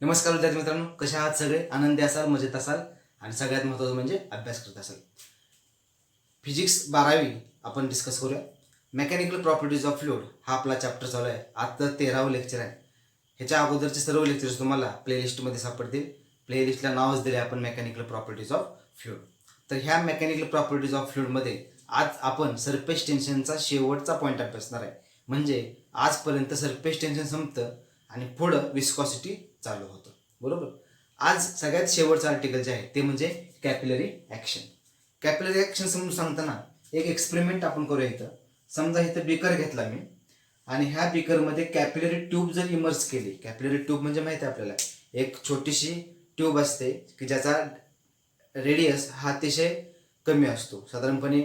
नमस्कार विद्यार्थी मित्रांनो, कशा आहात सगळे? आनंदी असाल, मजेत असाल आणि सगळ्यात महत्त्वाचं म्हणजे अभ्यास करत असाल. फिजिक्स 12वी आपण डिस्कस करूया. मेकॅनिकल प्रॉपर्टीज ऑफ फ्लुइड हा आपला चॅप्टर चालू आहे. आजचं 13वं लेक्चर आहे. ह्याच्या अगोदरचे सर्व लेक्चर्स तुम्हाला प्लेलिस्टमध्ये सापडतील. प्लेलिस्टला नावच दिले आपण मेकॅनिकल प्रॉपर्टीज ऑफ फ्लुइड. तर ह्या मेकॅनिकल प्रॉपर्टीज ऑफ फ्लुइडमध्ये आज आपण सरफेस टेन्शनचा शेवटचा पॉईंट अभ्यासणार आहे. म्हणजे आजपर्यंत सरफेस टेन्शन संपतं आणि पुढं विस्कॉसिटी चालू होतं. बरोबर. आज सगळ्यात शेवटचं आर्टिकल जे आहे ते म्हणजे कॅपिलरी ॲक्शन. कॅपिलरी ॲक्शन समजून सांगताना एक एक्सपेरिमेंट आपण करूया. इथं समजा इथं बीकर घेतला मी आणि ह्या बीकरमध्ये कॅपिलरी ट्यूब जर इमर्स केली. कॅपिलरी ट्यूब म्हणजे माहिती आहे आपल्याला, एक छोटीशी ट्यूब असते की ज्याचा रेडियस हा अतिशय कमी असतो. साधारणपणे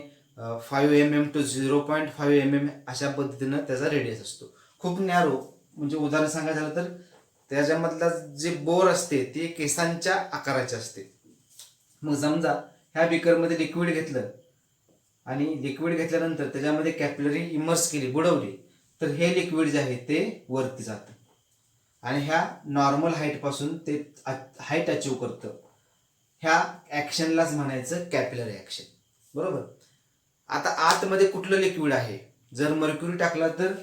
5 mm to 0.5 mm अशा पद्धतीनं त्याचा रेडियस असतो. खूप नॅरो, म्हणजे उदाहरण सांगायचं झालं तर त्याच्यामधला जे बोर असते ते केसांच्या आकाराचे असते. मग समजा ह्या बीकरमध्ये लिक्विड घेतलं आणि लिक्विड घेतल्यानंतर त्याच्यामध्ये कॅपिलरी इमर्स केली, बुडवली, तर हे लिक्विड जे आहे ते वरती जातं आणि ह्या नॉर्मल हाईटपासून ते हाईट अचीव करतं. ह्या ॲक्शनलाच म्हणायचं कॅपिलरी ॲक्शन. बरोबर. आता आतमध्ये कुठलं लिक्विड आहे, जर मर्क्युरी टाकला तर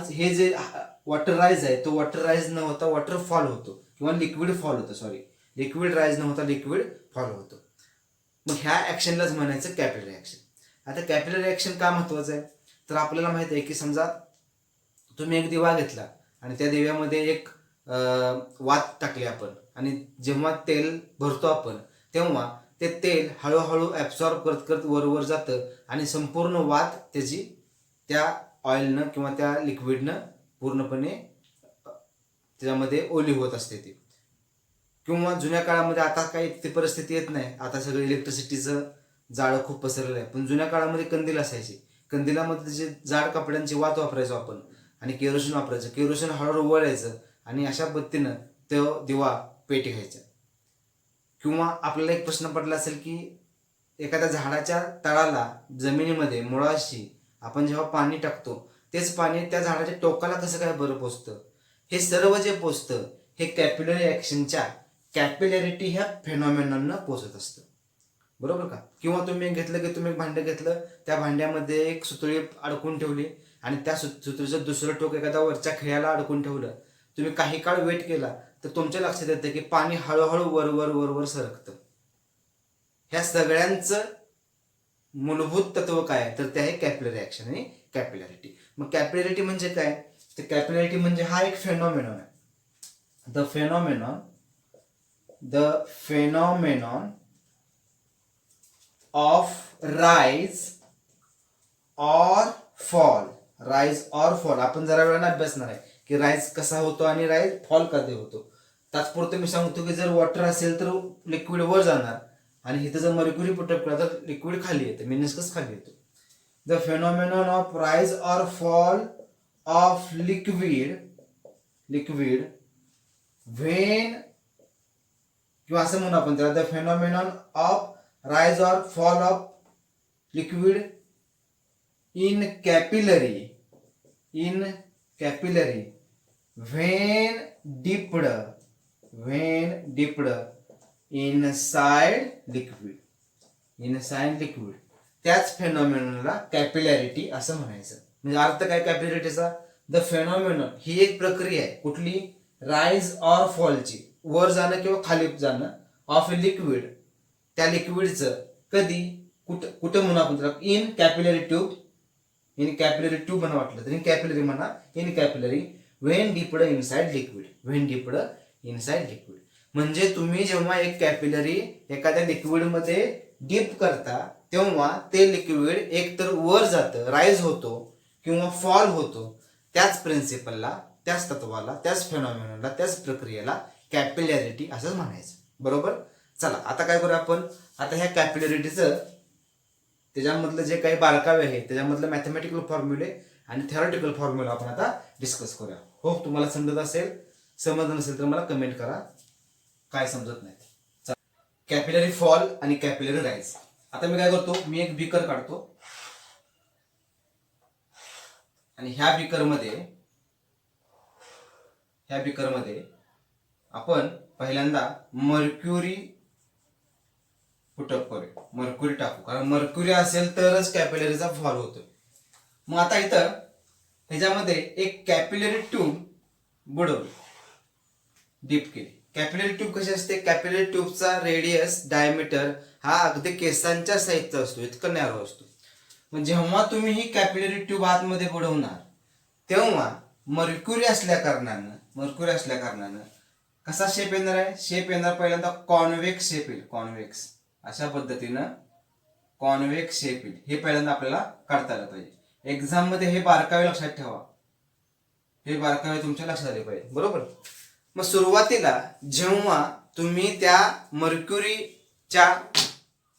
हे जे वॉटर राईज आहे तो वॉटर राईज न होता वॉटर फॉल होतो किंवा लिक्विड फॉल होतं. सॉरी, लिक्विड राईज न होता लिक्विड फॉल होतो. मग ह्या ॲक्शनलाच म्हणायचं कॅपिलरी ॲक्शन. आता कॅपिलरी ॲक्शन का महत्त्वाचं आहे, तर आपल्याला माहिती आहे की समजा तुम्ही एक दिवा घेतला आणि त्या दिव्यामध्ये एक वात टाकली आपण आणि जेव्हा तेल भरतो आपण तेव्हा ते तेल हळूहळू ॲब्सॉर्ब करत करत वर जातं आणि संपूर्ण वात त्याची त्या ऑइलनं किंवा त्या लिक्विडनं पूर्णपणे त्याच्यामध्ये ओली होत असते ती. किंवा जुन्या काळामध्ये, आता काही ती परिस्थिती येत नाही, आता सगळं इलेक्ट्रिसिटीचं जाळं खूप पसरलेलं आहे, पण जुन्या काळामध्ये कंदील असायची. कंदिलामध्ये जे जाड कपड्यांची वात वापरायचो आपण आणि केरोसिन वापरायचं. केरोसिन हळूहळू वळायचं आणि अशा पद्धतीनं तो दिवा पेटी घ्यायचा. किंवा आपल्याला एक प्रश्न पडला असेल की एखाद्या झाडाच्या तळाला जमिनीमध्ये मुळाशी आपण जेव्हा पाणी टाकतो तेच पाणी त्या झाडाच्या टोकाला कसं काय बरं पोचतं. हे सर्व जे पोचतं हे कॅपिलरी ॲक्शनच्या कॅपिलॅरिटी ह्या फेनॉमेनॉननं पोचत असतं. बरोबर का. किंवा तुम्ही घेतलं की तुम्ही एक भांडं घेतलं, त्या भांड्यामध्ये एक सुतळी अडकून ठेवली आणि त्या सुतळीचं दुसरं टोक एखाद्या वरच्या खिळ्याला अडकून ठेवलं. तुम्ही काही काळ वेट केला तर तुमच्या लक्षात येतं की पाणी हळूहळू वर सरकतं. ह्या सगळ्यांचं मूलभूत तत्व काय आहे, तर ते आहे कॅपिलरी ॲक्शन आणि कॅपिलॅरिटी. मग कॅपिलॅरिटी म्हणजे काय, तर कॅपिलॅरिटी म्हणजे हा एक फेनॉमेनॉन आहे. The phenomenon of rise or fall. Rise or fall आपण जरा वेळानं अभ्यासणार आहे की राईज कसा होतो आणि राईज फॉल कधी होतो. तात्पुरतं मी सांगतो की जर वॉटर असेल तर लिक्विड वर जाणार आणि इथं जर मर्क्युरी पुटअप केला तर लिक्विड खाली येतं, मेनिस्कस खाली येतो. The phenomenon of rise or fall of liquid when, किंवा असं म्हणू आपण त्याला, the phenomenon of rise or fall of liquid in capillary when dipped inside liquid. त्याच फेनॉमेनॉनला कॅपिलॅरिटी असं म्हणायचं. म्हणजे अर्थ काय कॅपिलॅरिटीचा, द फेनॉमेनॉन ही एक प्रक्रिया आहे. कुठली, राईज ऑर फॉलची, वर जाणं किंवा खाली जाणं, ऑफ ए लिक्विड, त्या लिक्विडचं. कधी, कुठं म्हणू आपण त्याला, इन कॅपिलरी ट्यूब म्हणा वाटलं तर इन कॅपिलरी म्हणा, in capillary when dipped inside liquid. म्हणजे तुम्ही जेव्हा एक कॅपिलरी एखाद्या लिक्विडमध्ये डिप करता तेव्हा ते लिक्विड एकतर वर जातं, राईज होतो किंवा फॉल होतो. त्याच प्रिन्सिपलला, त्याच तत्वाला, त्याच फेनॉमेनॉनला, त्याच प्रक्रियेला कॅपिलॅरिटी असं म्हणायचं. बरोबर. चला आता काय करूया आपण, आता ह्या कॅपिलॅरिटीचं त्याच्यामधलं जे काही बारकावे आहे त्याच्यामधलं मॅथमॅटिकल फॉर्म्युले आणि थेरॉटिकल फॉर्म्युला आपण आता डिस्कस करूया. हो, तुम्हाला समजत असेल, समजलं नसेल तर मला कमेंट करा काय समजत नाही. कॅपिलरी फॉल आणि कॅपिलरी राईज. आता मी काय करतो, मी एक बीकर काढतो आणि ह्या बीकरमध्ये आपण पहिल्यांदा मर्क्युरी पुटअप करूया, मर्क्युरी टाकू, कारण मर्क्युरी असेल तरच कॅपिलरीचा फॉल होतो. मग आता इथं ह्याच्यामध्ये एक कॅपिलरी ट्यूब बुडवली, डीप केली. कॅपिलरी ट्यूब कशी असते? कॅपिलरी ट्यूबचा रेडियस डायमीटर हा अगदी केसांच्या साईजचा असतो, इतकं नॅरो असतो. मग जेव्हा तुम्ही ही कॅपिलरी ट्यूब आतमध्ये बुडवणार तेव्हा मर्क्युरी असल्या कारणानं कसा शेप येणार आहे? शेप येणार पहिल्यांदा कॉन्व्हेक्स शेप येईल. कॉन्व्हेक्स अशा पद्धतीनं कॉन्व्हेक्स शेप येईल. हे पहिल्यांदा आपल्याला काढता आलं पाहिजे. एक्झाम मध्ये हे बारकावे लक्षात ठेवा, हे बारकावे तुमच्या लक्षात आले पाहिजे, बरोबर. मग सुरुवातीला जेव्हा तुम्ही त्या मर्क्युरीच्या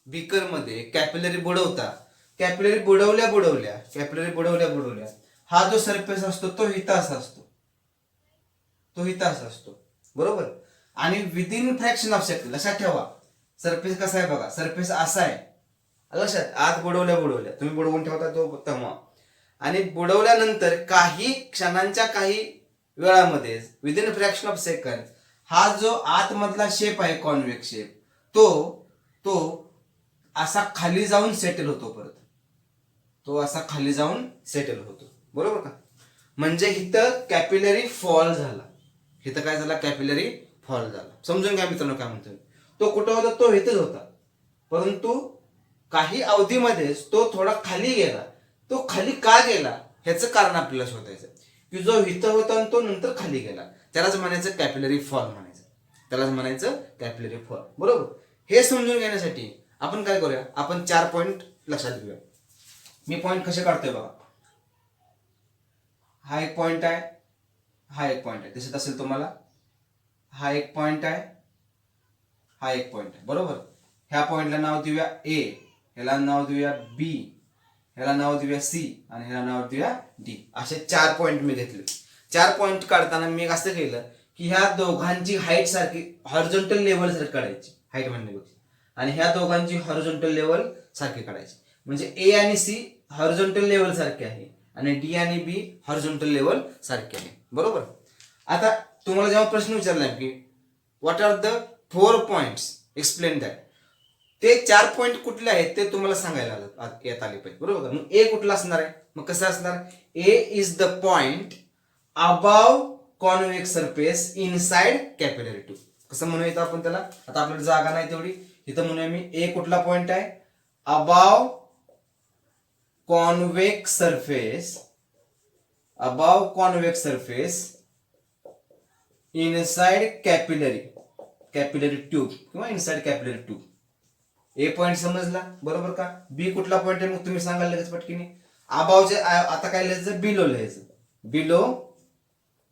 बीकरमध्ये कॅपिलरी बुडवता, कॅपिलरी बुडवल्या हा जो सरफेस असतो तो इथं असा असतो, बरोबर. आणि विदिन फ्रॅक्शन ऑफ सेकंड लक्षात ठेवा, सरफेस कसा आहे बघा, सरफेस असा आहे लक्षात. आत बुडवल्या तुम्ही बुडवून ठेवता तो तेव्हा, आणि बुडवल्यानंतर काही क्षणांच्या काही वेळामध्ये विदिन फ्रॅक्शन ऑफ सेकंड हा जो आतमधला शेप आहे कॉन्व्हेक्स शेप तो असा खाली जाऊन सेटल होतो, परत तो असा खाली जाऊन सेटल होतो, बरोबर का. म्हणजे इथं कॅपिलरी फॉल झाला. इथं काय झाला? कॅपिलरी फॉल झाला. समजून घ्या मित्रांनो काय म्हणतोय. तो कुठं होता? तो इथंच होता, परंतु काही अवधीमध्येच तो थोडा खाली गेला. तो खाली का गेला ह्याचं कारण आपल्याला शोधायचं, की जो इथं होता आणि तो नंतर खाली गेला, त्यालाच म्हणायचं कॅपिलरी फॉल बरोबर. हे समजून घेण्यासाठी आपण काय करूया, आपण 4 पॉइंट लक्षात घेऊया. मी पॉइंट कसे काढतोय बघा. हा एक पॉइंट आहे, दिसत असेल तुम्हाला. हा एक पॉइंट आहे, बरोबर. ह्या पॉइंटला नाव देऊया ए, ह्याला नाव देऊया बी, ह्याला नाव देऊया सी आणि ह्याला नाव देऊया डी. असे 4 पॉइंट मी घेतले. 4 पॉइंट काढताना मी असं केलं की ह्या दोघांची हाईट सारखी हॉरिझॉन्टल लेवल सारखी काढायची, हाईट म्हणण्यापेक्षा, आणि ह्या दोघांची हॉरिझॉन्टल लेवल सारखी काढायची. म्हणजे ए आणि सी हॉरिझॉन्टल लेवल सारखे आहे आणि डी आणि बी हॉरिझॉन्टल लेवल सारखे आहे, बरोबर. आता तुम्हाला जेव्हा प्रश्न विचारला की what are the 4 points, explain that, ते 4 पॉइंट कुठले आहेत ते तुम्हाला सांगायला येत आले पाहिजे, बरोबर. मग ए कुठला असणार आहे? मग कसं असणार? A is the point above convex surface inside capillary tube. कसं म्हणूया इथं आपण त्याला, आता आपल्याला जागा नाही तेवढी, इथं म्हणूया मी ए कुठला पॉइंट आहे? Above convex surface inside capillary tube किंवा इनसाइड कॅपिलरी ट्यूब. ए पॉइंट समजला, बरोबर का. बी कुठला पॉइंट आहे? मग तुम्ही सांगाल लगेच पटकीने. अबावचे आता काय लिहायचं? बिलो लिहायचं. Below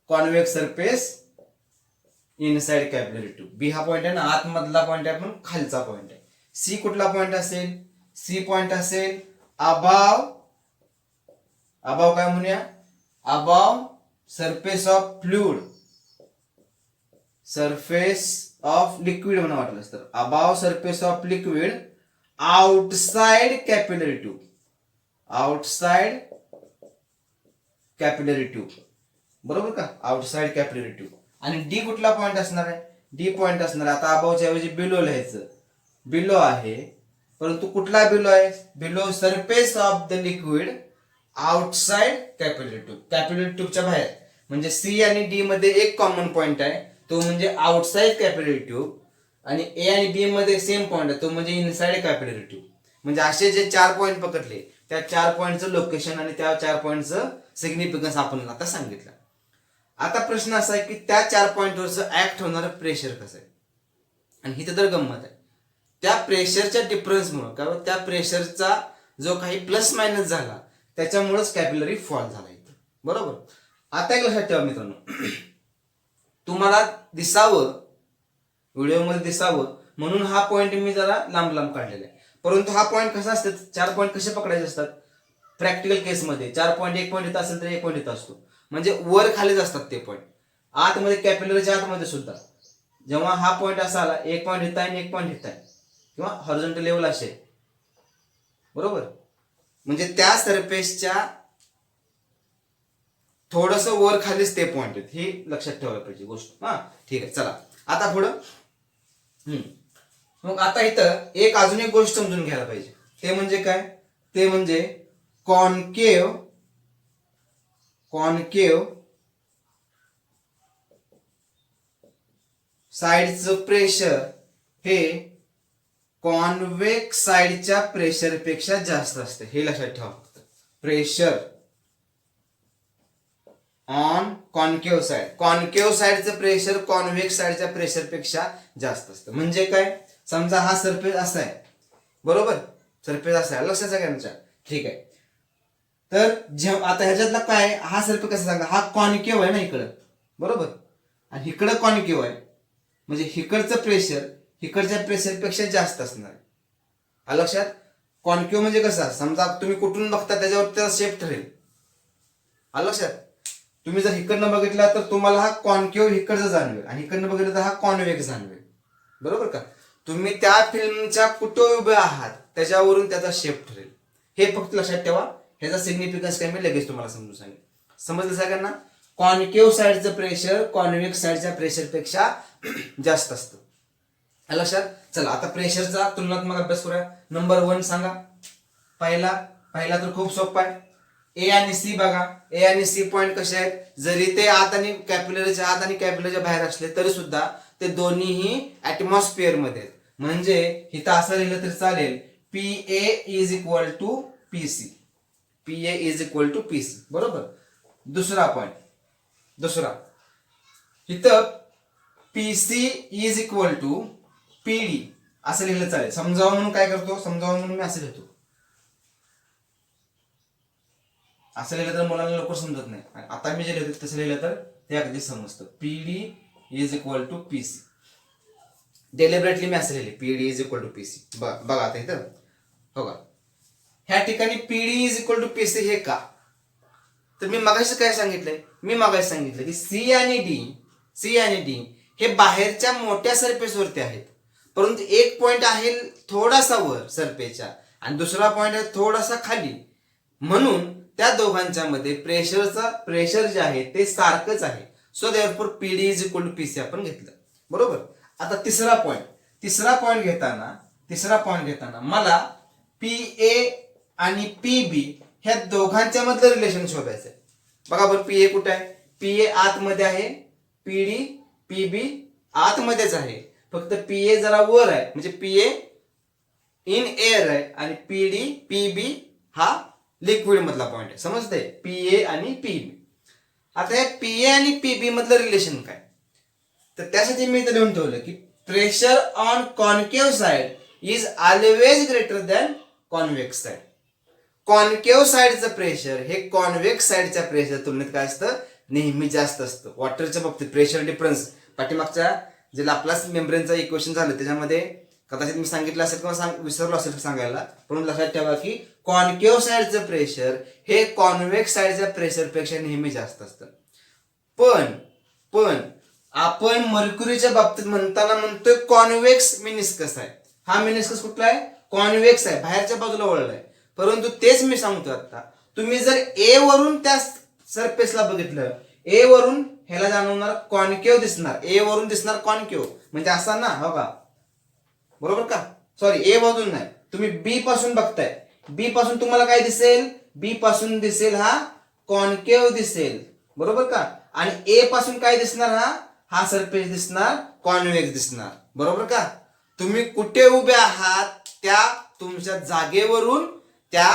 convex surface inside capillary tube. B हा पॉइंट आहे ना, आतमधला पॉइंट आहे, पण खालचा पॉइंट आहे. सी कुठला पॉइंट असेल? सी पॉइंट असेल अबाव काय म्हणूया? अबाव सरफेस ऑफ लिक्विड म्हणून वाटलं तर above surface of liquid outside capillary tube, बरोबर का. Outside capillary tube. आणि डी कुठला पॉइंट असणार आहे? डी पॉइंट असणार आहे, आता अबावच्या ऐवजी बिलो लिहायचं. बिलो आहे, परंतु कुठला बिलो आहे? Below surface of the liquid outside capillary ट्यूबच्या बाहेर. म्हणजे सी आणि डी मध्ये एक कॉमन पॉइंट आहे, तो म्हणजे आउटसाइड कॅपिलरी ट्यूब, आणि ए आणि बी मध्ये सेम पॉइंट आहे, तो म्हणजे इनसाइड कॅपिलरी ट्यूब. म्हणजे असे जे 4 पॉइंट पकडले, त्या 4 पॉइंटचं लोकेशन आणि त्या 4 पॉइंटचं सिग्निफिकन्स आपण आता सांगितलं. आता प्रश्न असा आहे की त्या 4 पॉइंटवरचं ऍक्ट होणारं प्रेशर कसं आहे. आणि इथं तर गंमत आहे, त्या प्रेशरच्या डिफरन्समुळे किंवा त्या प्रेशरचा जो काही प्लस मायनस झाला त्याच्यामुळेच कॅपिलरी फॉल झाला इथं, बरोबर. आता एक लक्षात ठेवा मित्रांनो, तुम्हाला दिसावं, व्हिडिओमध्ये दिसावं म्हणून हा पॉइंट मी जरा लांब काढलेला आहे. परंतु हा पॉइंट कसा असतात, 4 पॉइंट कसे पकडायचे असतात प्रॅक्टिकल केसमध्ये? 4 पॉइंट, एक पॉइंट इथं असेल तर एक पॉइंट इथं असतो, म्हणजे वर खालीच असतात ते पॉइंट. आतमध्ये कॅपिलरीच्या आतमध्ये सुद्धा जेव्हा हा पॉइंट असा आला, एक पॉइंट इथं आहे आणि एक पॉइंट इथं आहे, किंवा हॉरिझॉन्टल लेवल असे, बरोबर. म्हणजे त्या सरफेसच्या थोडस वर खालीच ते पॉइंट आहेत, हे लक्षात ठेवायला पाहिजे गोष्ट. हा ठीक आहे, चला आता पुढं मग आता इथं अजून एक गोष्ट समजून घ्यायला पाहिजे, ते म्हणजे काय, ते म्हणजे कॉन्केव साईडचं प्रेशर हे कॉन्वेक्स साईडच्या प्रेशर पेक्षा जास्त असते, हे लक्षात ठेवा. प्रेशर ऑन कॉन्केव साईडचं प्रेशर कॉन्वेक्स साईडच्या प्रेशर पेक्षा जास्त असतं. म्हणजे काय, समजा हा सरफेस असा आहे, बरोबर, सरफेस असा आहे, लक्षात सगळ्यांच्या, ठीक आहे. तर जेव्हा आता ह्याच्यातला काय, हा सरफेस कसा सांगा, हा कॉन्केव आहे ना इकडं, बरोबर, आणि इकडं कॉन्केव आहे, म्हणजे इकडचं प्रेशर इकडच्या प्रेशर पेक्षा जास्त असणार आहे. लक्षात, कॉन्केव म्हणजे कसा, समजा तुम्ही कुठून बघता त्याच्यावर त्याचा शेप ठरेल. लक्षात, तुम्ही जर इकडनं बघितला तर तुम्हाला हा कॉन्केव इकडचं जाणवेल आणि इकडनं बघितलं तर हा कॉन्वेक्स जाणवेल, बरोबर का. तुम्ही त्या फिल्मच्या कुठं उभे आहात त्याच्यावरून त्याचा शेप ठरेल. हे फक्त लक्षात ठेवा, ह्याचा सिग्निफिकन्स काय मी लगेच तुम्हाला समजून सांगेन. समजलं सगळ्यांना. कॉन्केव साईडचं प्रेशर कॉन्वेक्स साईडच्या प्रेशर पेक्षा जास्त असतं. लक्षात. चला आता प्रेशरचा तुलनात्मक अभ्यास करूया. नंबर 1 सांगा. पहिला तर खूप सोपा आहे. ए आणि सी बघा. ए आणि सी पॉइंट कसे आहेत, जरी ते आत आणि कॅपिलरीच्या आत आणि कॅपिलरीच्या बाहेर असले तरी सुद्धा ते दोन्हीही ऍटमॉस्फिअर मध्ये आहेत. म्हणजे इथं असं लिहिलं तरी चालेल, PA is equal to PC. PA is equal to PC, बरोबर. दुसरा पॉइंट, इथं PC is equal to PD असं लिहिलं चालेल. समजावं म्हणून काय करतो, समजावं म्हणून मी असं लिहितो. असं लिहिलं तर मुलांना लवकर समजत नाही. आता मी जे लिहितो तसं लिहिलं तर ते अगदी समजतं. PD is equal to PC. Deliberately मी असं लिहिले, PD is equal to PC. बघा आता इथं बघा, ह्या ठिकाणी PD is equal to PC हे का, तर मी मगाशी काय सांगितलंय, की C आणि D हे बाहेरच्या मोठ्या सरफेसवरती आहेत, परंतु एक पॉइंट आहे थोडासा वर सरफेसच्या आणि दुसरा पॉइंट आहे थोडासा खाली. म्हणून त्या दोघांच्या मध्ये प्रेशर जे आहे ते सारखंच आहे. So therefore PD is equal to PC आपण घेतलं, बरोबर. आता तिसरा पॉइंट घेताना मला PA आणि PB ह्या दोघांच्या मधलं रिलेशन शोधायचं आहे. बघा बरं, PA कुठे आहे, PA आतमध्ये आहे, PB आतमध्येच आहे. फक्त PA जरा वर आहे, म्हणजे PA इन एअर आहे आणि PB हा लिक्विड मधला पॉइंट आहे. समजतंय, PA आणि PB. आता हे PA आणि PB मधलं रिलेशन काय, तर त्यासाठी मी इथं लिहून ठेवलं की pressure on concave side is always greater than convex side. Concave साइडचं प्रेशर हे कॉन्वेक्स साइडच्या प्रेशर तुलनेत काय असतं, नेहमी जास्त असतं. वॉटरच्या बाबतीत प्रेशर डिफरन्स पाठीमागच्या जे लाप्लास मेम्ब्रेनचं इक्वेशन झालं त्याच्यामध्ये कदाचित मी सांगितलं असेल किंवा विसरलो असेल सांगायला, पण लक्षात ठेवा की कॉन्केव साइडचं प्रेशर हे कॉन्वेक्स साइडच्या प्रेशर पेक्षा नेहमी जास्त असतं. पण आपण मर्क्युरीच्या बाबतीत म्हणताना म्हणतोय कॉन्वेक्स मिनिस्कस आहे. हा मिनिस्कस कुठला आहे, कॉन्वेक्स आहे, बाहेरच्या बाजूला वळलाय. परंतु तेच मी सांगतो आता, तुम्ही जर ए वरून त्या सरफेसला बघितलं, ए वरून ह्याला जाणवणार कॉन्केव दिसणार, ए वरून दिसणार कॉन्केव, म्हणजे असा ना, हो का, बरोबर का. सॉरी, ए मधून नाही, तुम्ही बी पासून बघताय, बी पासून तुम्हाला काय दिसेल, बी पासून दिसेल हा कॉन्केव दिसेल, बरोबर का. आणि ए पासून काय दिसणार, हा सरफेस दिसणार कॉन्वेक्स दिसणार, बरोबर का. तुम्ही कुठे उभे आहात त्या तुमच्या जागेवरून त्या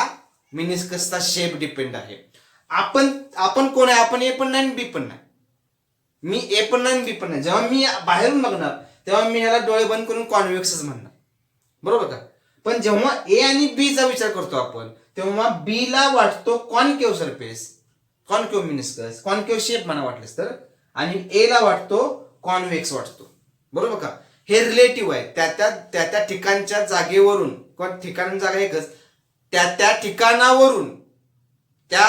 मिनिस्कसचा शेप डिपेंड आहे. आपण कोण आहे, आपण ए पण नाही बी पण नाही, मी ए पण नाही बी पण नाही. जेव्हा मी बाहेरून बघणार तेव्हा मी ह्याला डोळे बंद करून कॉन्वेक्सच म्हणणार, बरोबर का. पण जेव्हा ए आणि बी चा विचार करतो आपण, तेव्हा बी ला वाटतो concave surface, concave meniscus, concave shape म्हणा वाटलेस तर, आणि ए ला वाटतो कॉन्वेक्स वाटतो, बरोबर का. हे रिलेटिव्ह आहे, त्या ठिकाणच्या जागेवरून, ठिकाण जागा एकच, त्या ठिकाणावरून त्या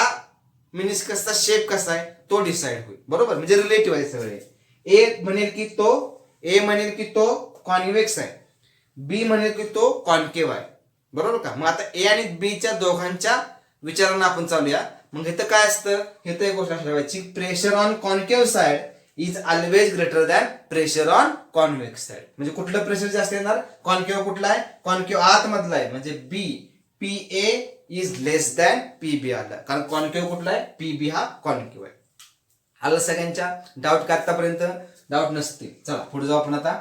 मिनिस्कसचा शेप कसा आहे तो डिसाइड होईल, बरोबर. म्हणजे रिलेटिव्ह आहे सगळे. ए म्हणेल की तो कॉन्वेक्स आहे, बी म्हणेल की तो कॉन्केव आहे, बरोबर का. मग आता ए आणि बी च्या दोघांच्या विचारांना आपण चालूया. मग इथं काय असतं, इथं एक गोष्ट ठेवायची, pressure on concave side is always greater than pressure on convex side. म्हणजे कुठलं प्रेशर जास्त येणार? कॉन्केव्ह कुठला आहे? कॉन्केव्ह आतमधला आहे, म्हणजे B P A is less than P B आला, कारण कॉन्केव्ह कुठला आहे? पी बी हा कॉन्केव्ह आहे. आलं सगळ्यांच्या डाऊट का आतापर्यंत? डाऊट नसतील. चला पुढे जाऊ आपण आता.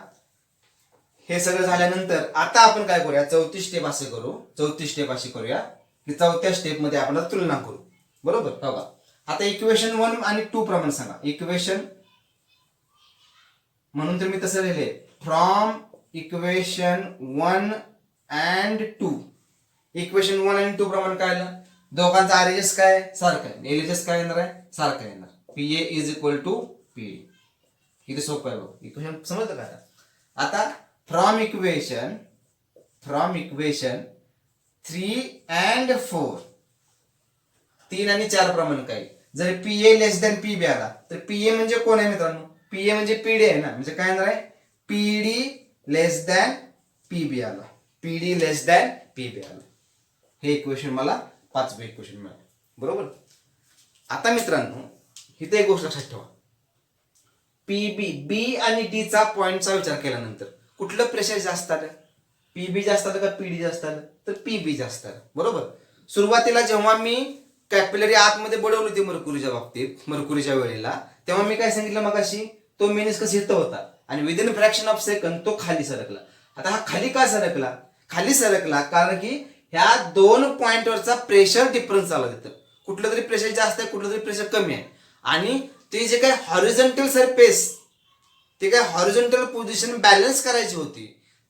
हे सगळं झाल्यानंतर आता आपण काय करूया? चौथी स्टेप असे करू, चौथी स्टेप अशी करूया की चौथ्या स्टेप मध्ये आपण तुलना करू. बरोबर बघा. आता इक्वेशन 1 आणि 2 प्रमाणे सांगा. इक्वेशन म्हणून तर मी तसं लिहिले, फ्रॉम इक्वेशन 1 अँड 2. इक्वेशन 1 आणि 2 प्रमाणे काय आलं? दोघांचा आरएचएस काय? सारखं आहे. एलएचएस काय येणार आहे? सारखं येणार. P A is equal to P D. किती सोपं आहे बघ. इक्वेशन समजलं का? आता फ्रॉम इक्वेशन 3 अँड 4, 3 आणि 4 प्रमाणे काय? जर P A less than P B आला तर पी ए म्हणजे कोण आहे मित्रांनो? पी ए म्हणजे पी डी आहे ना, म्हणजे काय येणार आहे? पी डी लेस दॅन पी बी आला. पी डी लेस दॅन पी बी आला. हे इक्वेशन मला 5वे इक्वेशन मिळालं. बरोबर. आता मित्रांनो इथे एक गोष्ट लक्षात ठेवा. पी बी बी आणि डी चा पॉइंटचा विचार केल्यानंतर कुठलं प्रेशर जास्त आलं? पी बी जास्त आलं का पी डी जास्त आलं? तर पी बी जास्त आलं. बरोबर. सुरुवातीला जेव्हा मी कॅपिलरी आतमध्ये बुडवली होती मर्क्युरीच्या बाबतीत, मर्क्युरीच्या वेळेला, तेव्हा मी काय सांगितलं मगाशी? तो मेनिस्कस इथं होता आणि विदिन फ्रॅक्शन ऑफ सेकंड तो खाली सरकला. आता हा खाली का सरकला? खाली सरकला कारण की ह्या 2 पॉइंटवरचा प्रेशर डिफरन्स आला तिथं. कुठलं तरी प्रेशर जास्त आहे, कुठलं तरी प्रेशर कमी आहे, आणि ते जे काय हॉरिझॉन्टल सरफेस, ते काय हॉरिझॉन्टल पोझिशन बॅलन्स करायची होती,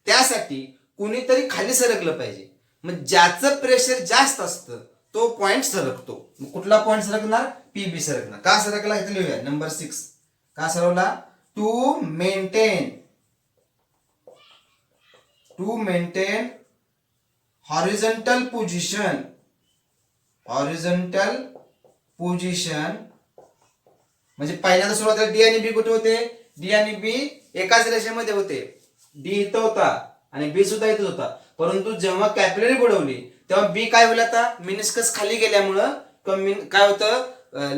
त्यासाठी कुणीतरी खाली सरकलं पाहिजे. मग ज्याचं प्रेशर जास्त असतं तो पॉइंट सरकतो. मग कुठला पॉइंट सरकणार? पी बी सरकणार. का सरकला? इथे लिहूया नंबर 6. का सरवला? To maintain horizontal position. Horizontal position म्हणजे पहिल्यांदा सुरुवातीला डी आणि बी कुठे होते? डी आणि बी एकाच रेषेमध्ये होते. डी इथं होता आणि बी सुद्धा इथं होता. परंतु जेव्हा कॅपिलरी बुडवली तेव्हा बी काय होईल? आता मिनिस्कस खाली गेल्यामुळं काय होतं?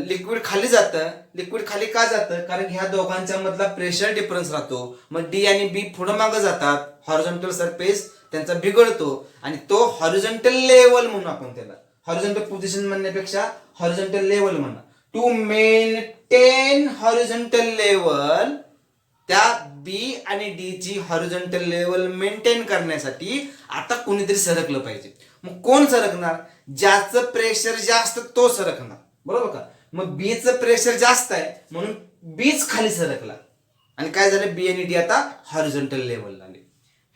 लिक्विड खाली जातं. लिक्विड खाली का जातं? कारण ह्या दोघांच्या मधला प्रेशर डिफरन्स राहतो. मग डी आणि बी पुढे मागे जातात. हॉरिझॉन्टल सरफेस त्यांचा बिघडतो आणि तो हॉरिझॉन्टल लेवल म्हणून आपण त्याला, हॉरिझॉन्टल पोझिशन म्हणण्यापेक्षा हॉरिझॉन्टल लेवल म्हणा. टू मेंटेन हॉरिझॉन्टल लेवल, त्या बी आणि डी ची हॉरिझॉन्टल लेवल मेंटेन करण्यासाठी आता कोणीतरी सरकलं पाहिजे. मग कोण सरकणार? ज्याचं प्रेशर जास्त तो सरकणार. बरोबर का? मग बीचं प्रेशर जास्त आहे म्हणून बीच खाली सरकला आणि काय झालं? बी आणि डी आता हॉरिझॉन्टल लेवलला आले.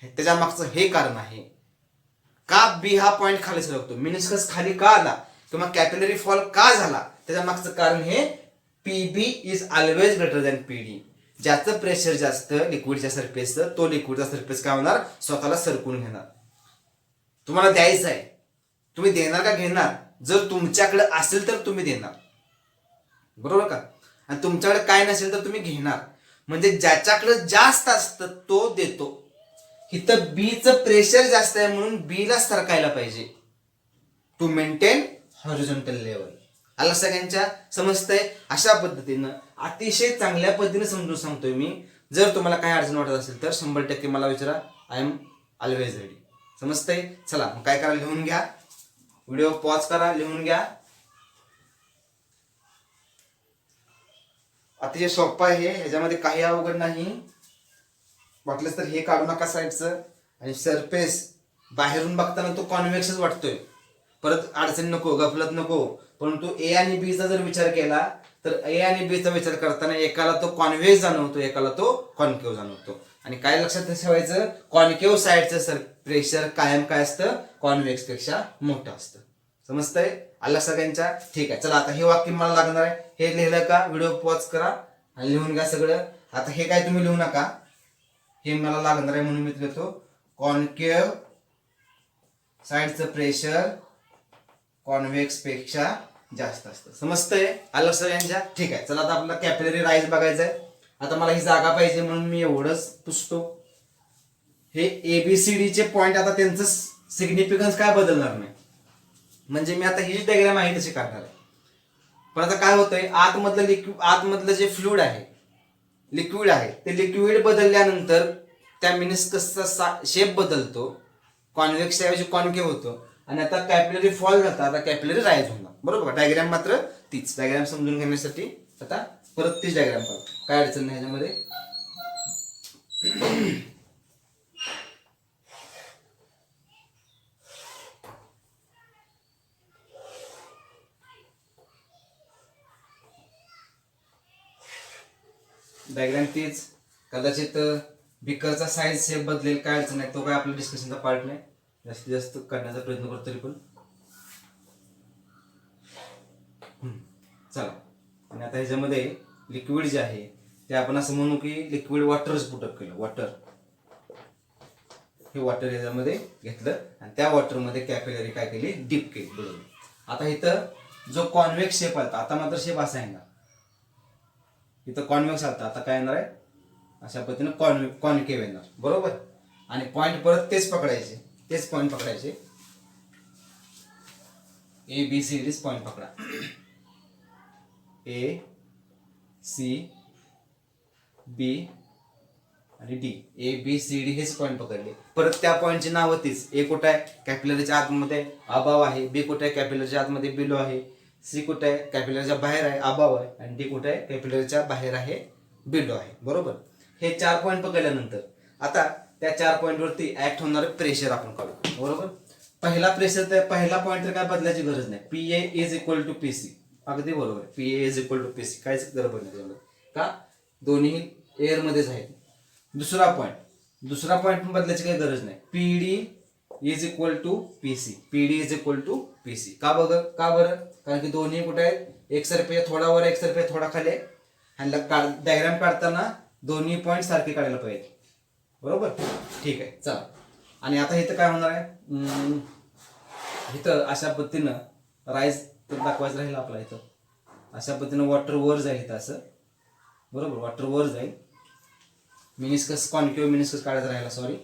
त्याच्या मागचं हे कारण आहे. का बी हा पॉइंट खाली सरकतो? मिनिस्कस खाली का आला किंवा कॅपिलरी फॉल का झाला? त्याच्या मागचं कारण हे P B is always greater than P D. ज्याचं प्रेशर जास्त लिक्विडच्या सरफेसचं, तो लिक्विडचा सरफेस काय होणार? स्वतःला सरकून घेणार. तुम्हाला द्यायचं आहे, तुम्ही देणार का घेणार? जर तुमच्याकडे असेल तर तुम्ही देणार. बरोबर का? आणि तुमच्याकडे काय नसेल तर तुम्ही घेणार. म्हणजे ज्याच्याकडे जास्त असतं तो देतो. इथं बीचं प्रेशर जास्त आहे म्हणून बीला सरकायला पाहिजे टू मेंटेन हॉरिझॉन्टल लेवल. आला सगळ्यांच्या? समजतंय? अशा पद्धतीनं अतिशय चांगल्या पद्धतीने समजून सांगतोय मी. जर तुम्हाला काही अडचण वाटत असेल तर 100% मला विचारा. I am always ready. समजतंय? चला मग काय करा? लिहून घ्या. व्हिडिओ पॉज करा, लिहून घ्या. अतिशय सोपं आहे, ह्याच्यामध्ये काही अवघड नाही. वाटलंच तर हे काढू नका साईडचं. आणि सरफेस बाहेरून बघताना तो कॉन्व्हेक्सच वाटतोय. परत अडचण नको, गफलत नको. परंतु ए आणि बी चा जर विचार केला तर ए आणि बी चा विचार करताना एकाला तो कॉन्व्हेक्स जाणवतो, एकाला तो कॉन्केव्ह जाणवतो. आणि काय लक्षात ठेवायचं? कॉन्केव्ह साईडचं प्रेशर कायम काय असतं? कॉन्व्हेक्स पेक्षा मोठं असतं. समजतंय? आला सगळ्यांच्या? ठीक आहे. चला आता हे वाक्य मला लागणार आहे. हे लिहिलं का? व्हिडिओ पॉज करा आणि लिहून घ्या सगळं. आता हे काय तुम्ही लिहू नका, हे मला लागणार आहे म्हणून मी लिहितो. कॉन्केव्ह साईडचं प्रेशर कॉन्व्हेक्स पेक्षा जास्त असतं. समजतंय? आलं सगळ्यांच्या? ठीक आहे. चला आता आपल्याला कॅपिलरी राईज बघायचं आहे. आता मला ही जागा पाहिजे म्हणून मी एवढंच पुसतो. हे एबीसीडी चे पॉइंट आता त्यांचं सिग्निफिकन्स काय बदलणार नाही. म्हणजे मी आता ही डायग्राम आहे तशी काढणार आहे. पण आता काय होतंय? आतमधलं जे फ्लुइड आहे लिक्विड आहे ते लिक्विड बदलल्यानंतर त्या मिनिस्कसचा शेप बदलतो, कॉन्व्हेक्स ऐवजी कॉन्केव्ह होतो आणि आता कॅपिलरी फॉल झाला, आता कॅपिलरी राईज होणार. बरोबर. डायग्राम मात्र तीच. डायग्राम समजून घेण्यासाठी आता परत तीच डायग्राम पाहू, काय अडचण नाही ह्याच्यामध्ये. डायग्राम तीच. कदाचित बिकरचा साईज शेप बदलेल, काय अडचण नाही, तो काय आपल्या डिस्कशनचा पार्ट नाही, जास्तीत जास्त काढण्याचा प्रयत्न करतो तरी पण. चला. आणि आता ह्याच्यामध्ये लिक्विड जे आहे ते आपण असं म्हणू की लिक्विड वॉटरच पुटअप केलं. वॉटर, हे वॉटर ह्याच्यामध्ये घेतलं आणि त्या वॉटरमध्ये कॅपिलरी काय केली, डीप केली. बरोबर. आता इथं जो कॉन्व्हेक्स शेप आलता, आता मात्र शेप असा आहे ना, इथं कॉन्व्हेक्स आलता, आता काय येणार आहे, अशा पद्धतीनं कॉन्केव्ह येणार. बरोबर. आणि पॉईंट परत तेच पकडायचे, तेच पॉईंट पकडायचे. A B C D point पकडा. ए सी बी आणि D, A B C D हेच पॉईंट पकडले. परत त्या पॉईंटची नावं तीच. ए कुठं आहे, कॅपिलरीच्या आतमध्ये अबाव आहे. बी कुठे आहे, कॅपिलरीच्या आतमध्ये बिलो आहे. सी कुठे आहे, कॅपिलरीच्या बाहेर आहे, अबाव आहे. आणि डी कुठे आहे, कॅपिलरीच्या बाहेर आहे, बिलो आहे. बरोबर. हे 4 पॉईंट पकडल्यानंतर आता त्या 4 पॉईंटवरती ऍक्ट होणारे प्रेशर आपण काढू. बरोबर. पहिला प्रेशर, पहिला पॉईंट तर काय बदलायची गरज नाही. P A is equal to P C. अगदी बरोबर. P A is equal to P C, काहीच गरज नाही का, दोन्ही एअर मध्येच आहेत. दुसरा पॉईंट पण बदलायची काही गरज नाही. P D is equal to P C. P D is equal to P C. का बरं? कारण की दोन्ही कुठे आहेत, एकसारखे, थोडा वर एकसारखे, थोडा खाली. आणि डायग्राम काढताना दोन्ही पॉईंट सारखे काढायला पाहिजे. बरोबर. ठीक आहे. चला. आणि आता इथं काय होणार आहे, इथं अशा पद्धतीनं राईज दाखवायचं राहील आपला. इथं अशा पद्धतीनं वॉटर वर जाईल इथं असं. बरोबर. वॉटर वर जाईल. मिनिस्कस, कॉन्केव्ह मिनिस्कस काढायचं राहिला, सॉरी.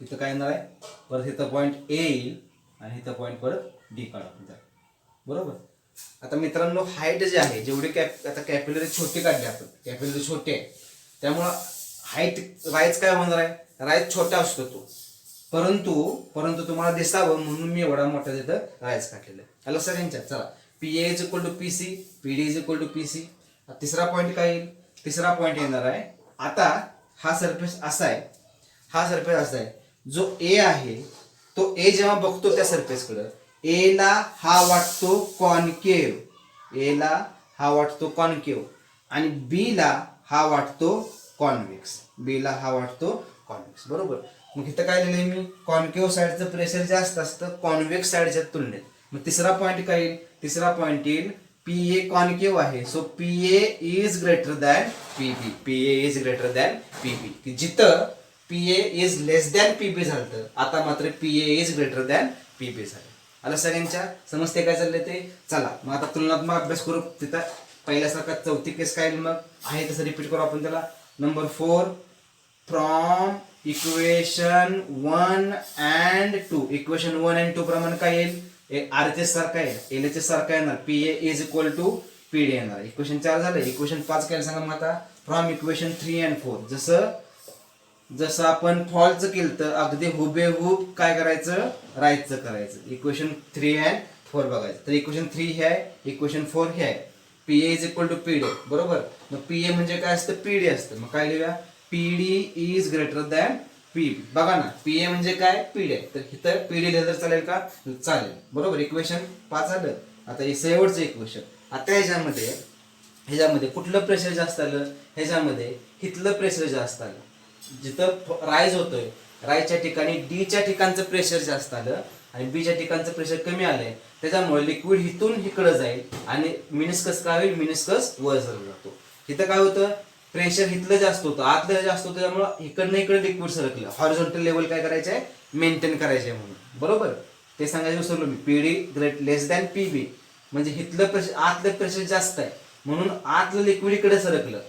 इथं काय येणार आहे, परत इथं पॉईंट ए येईल आणि इथं पॉईंट परत डी काढा. बरोबर. आता मित्रांनो, हाईट जे आहे, जेवढी आता कॅपिलरी छोटी काढली आपण, कॅपिलरी छोटी आहे, त्यामुळं हाईट राईज काय होणार आहे, राईज छोटा असतो तो. परंतु तुम्हाला दिसावं म्हणून मी एवढा मोठा तिथं राईज काढलेला आहे. हॅलो सर यांच्यात. चला. P A is equal to P C, P D is equal to P C. तिसरा पॉईंट काय येईल, तिसरा पॉईंट येणार आहे, आता हा सरफेस असा आहे, हा सरफेस असा आहे, जो ए आहे तो ए जेव्हा बघतो त्या सरफेसकडं, ए ला हा वाटतो कॉन्केव्ह, ए ला हा वाटतो कॉन्केव्ह आणि बी ला हा वाटतो कॉन्व्हेक्स, बी ला हा वाटतो कॉन्व्हेक्स. बरोबर. मग इथं काय लिहिलंय मी, कॉन्केव्ह साईडचं प्रेशर जास्त असतं कॉन्व्हेक्स साईडच्या तुलनेत. मग तिसरा पॉईंट काय येईल, तिसरा पॉईंट येईल, पी ए कॉन्केव्ह आहे, so P A is greater than P B. P A is greater than P B. की जिथं P A is less than P B झालं, आता मात्र P A is greater than P B झालं. आला सगळ्यांच्या समजते काय चाललंय ते. चला मग आता तुलनात्मक अभ्यास करू. तिथं पहिल्यासारखा चौथी केस काय मग आहे तसं रिपीट करू आपण त्याला. Number 4, from equation 1 and 2. Equation 1 and 2 प्रमाणे काय येईल, आरएचएस सारखा आहे, एलएचएस सारखा येणार, P A is equal to P D येणार. इक्वेशन 4 झालं. इक्वेशन 5 काय सांगा मग आता, फ्रॉम इक्वेशन 3 and 4. जसं आपण फॉलचं केलं तर अगदी हुबेहूब काय करायचं, राईटचं करायचं. इक्वेशन 3 and 4 बघायचं. तर इक्वेशन 3 हे आहे, इक्वेशन 4 हे आहे. P A is equal to P D. बरोबर. मग पी ए म्हणजे काय असतं, पी डी असतं. मग काय लिहूया, P D is greater than P B. बघा ना, पी ए म्हणजे काय, पी डी आहे, तर इथं पी डी लिहिलं तर चालेल का, चालेल. बरोबर. इक्वेशन 5 आलं. आता हे शेवटचं इक्वेशन. आता ह्याच्यामध्ये कुठलं प्रेशर जास्त आलं, ह्याच्यामध्ये हिथलं प्रेशर जास्त आलं. जिथं राईज होतोय, राईजच्या ठिकाणी डीच्या ठिकाणचं प्रेशर जास्त आलं आणि बीच्या ठिकाणचं प्रेशर कमी आलंय. त्याच्यामुळे लिक्विड हिथून इकडं जाईल आणि मिनिस्कस काय होईल, मिनिस्कस वर सरकला जातो. इथं काय होतं, प्रेशर हिथलं जास्त होतं, आतलं जास्त होतं, त्यामुळे इकडनं इकडे लिक्विड सरकलं. हॉरिझॉन्टल लेवल काय करायचं आहे, मेंटेन करायचे म्हणून. बरोबर. ते सांगायचं विसरलो मी. पी डी ग्रेट लेस दॅन पी बी म्हणजे हिथलं प्रेशर, आतलं प्रेशर जास्त आहे म्हणून आतलं लिक्विड इकडे सरकलं.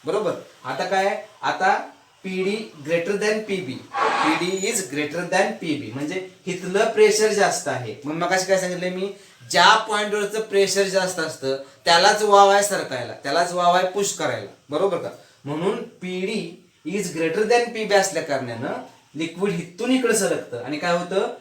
बरोबर. आता काय, आता P D greater than P B, P D is greater than P B म्हणजे हिथलं प्रेशर जास्त आहे. मग मगाशी काय सांगितलं मी, ज्या पॉईंटवरचं प्रेशर जास्त असतं त्यालाच वाव आहे सरकायला, त्यालाच वाव आहे पुश करायला. बरोबर का. म्हणून PD is greater than PB असल्या कारणानं लिक्विड इथून इकडे सरकतं आणि काय होतं,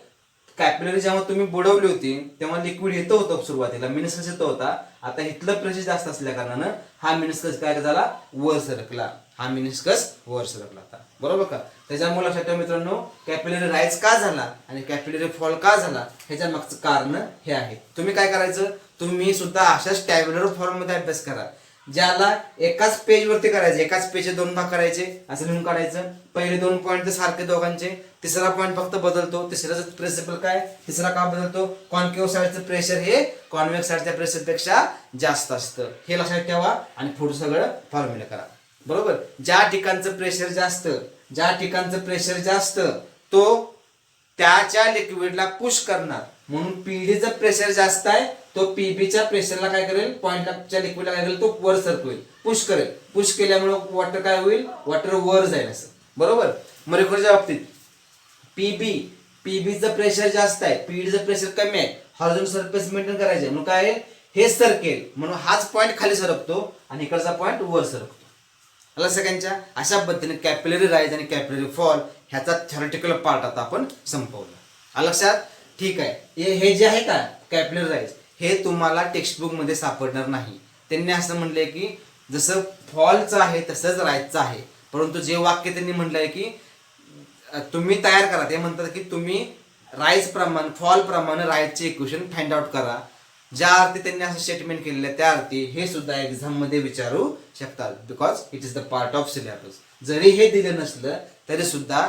कॅपिलरी जेव्हा तुम्ही बुडवली होती तेव्हा लिक्विड येतं होतं सुरुवातीला, मिनिस्कस येतो होता. आता इथलं प्रेशर जास्त असल्या कारणानं हा मिनिस्कस काय झाला, वर सरकला. हा मिनिस्कस वर सरकला आता, बरोबर का. त्याच्यामुळे लक्षात ठेवा मित्रांनो, कॅपिलरी राईज का झाला आणि कॅपिलरी फॉल का झाला ह्याच्या मागचं कारण हे आहे. तुम्ही काय करायचं, तुम्ही सुद्धा अशाच टॅब्युलर फॉर्म मध्ये अभ्यास करा, ज्याला एकाच पेज वरती करायचं, एकाच पेजचे 2 भाग करायचे, असं लिहून काढायचं. पहिले 2 पॉईंट सारखे दोघांचे, तिसरा पॉईंट फक्त बदलतो. तिसऱ्याचं प्रिन्सिपल काय, तिसरा का बदलतो, कॉन्केव्ह साईडचं प्रेशर हे कॉन्वेक्स साईडच्या प्रेशर पेक्षा जास्त असतं, हे लक्षात ठेवा आणि पुढे सगळं फॉर्म्युला करा. बरोबर. ज्या ठिकाणचं प्रेशर जास्त, ज्या ठिकाणचं प्रेशर जास्त तो त्याच्या लिक्विडला पुश करणार, म्हणून पीडीचं प्रेशर जास्त आहे तो पीबीच्या प्रेशरला काय करेल, पॉइंटच्या लिक्विडला काय करेल, तो वर सरकवेल, पुश करेल. पुश केल्यामुळे वॉटर काय होईल, वॉटर वर जाईल असं. बरोबर. मरेखोरच्या बाबतीत पीबीचं प्रेशर जास्त आहे, पीडीचं प्रेशर कमी आहे, हॉरिझॉन्टल सरफेस मेंटेन करायचे, म्हणून काय हे सरकेल, म्हणून हाच पॉईंट खाली सरकतो आणि इकडचा पॉईंट वर सरकतो. आला सगळ्यांच्या. अशा पद्धतीने कॅपिलरी राईज आणि कॅपिलरी फॉल ह्याचा थेरॉटिकल पार्ट आता आपण संपवला. आलं लक्षात. ठीक आहे. हे जे आहे का कॅपिलरी राईज, हे तुम्हाला टेक्स्टबुक मध्ये सापडणार नाही. त्यांनी असं म्हणलंय की जसं फॉलचं आहे तसंच राईजचं आहे, परंतु जे वाक्य त्यांनी म्हटलंय की तुम्ही तयार करा, ते म्हणतात की तुम्ही राईज प्रमाणे फॉल प्रमाणे राईजचे इक्वेशन फाइंड आउट करा. ज्या अर्थी त्यांनी असं स्टेटमेंट केलेलं आहे त्या अर्थी हे सुद्धा एक्झाम मध्ये विचारू शकतात, because it is the part of syllabus. जरी हे दिलं नसलं तरी सुद्धा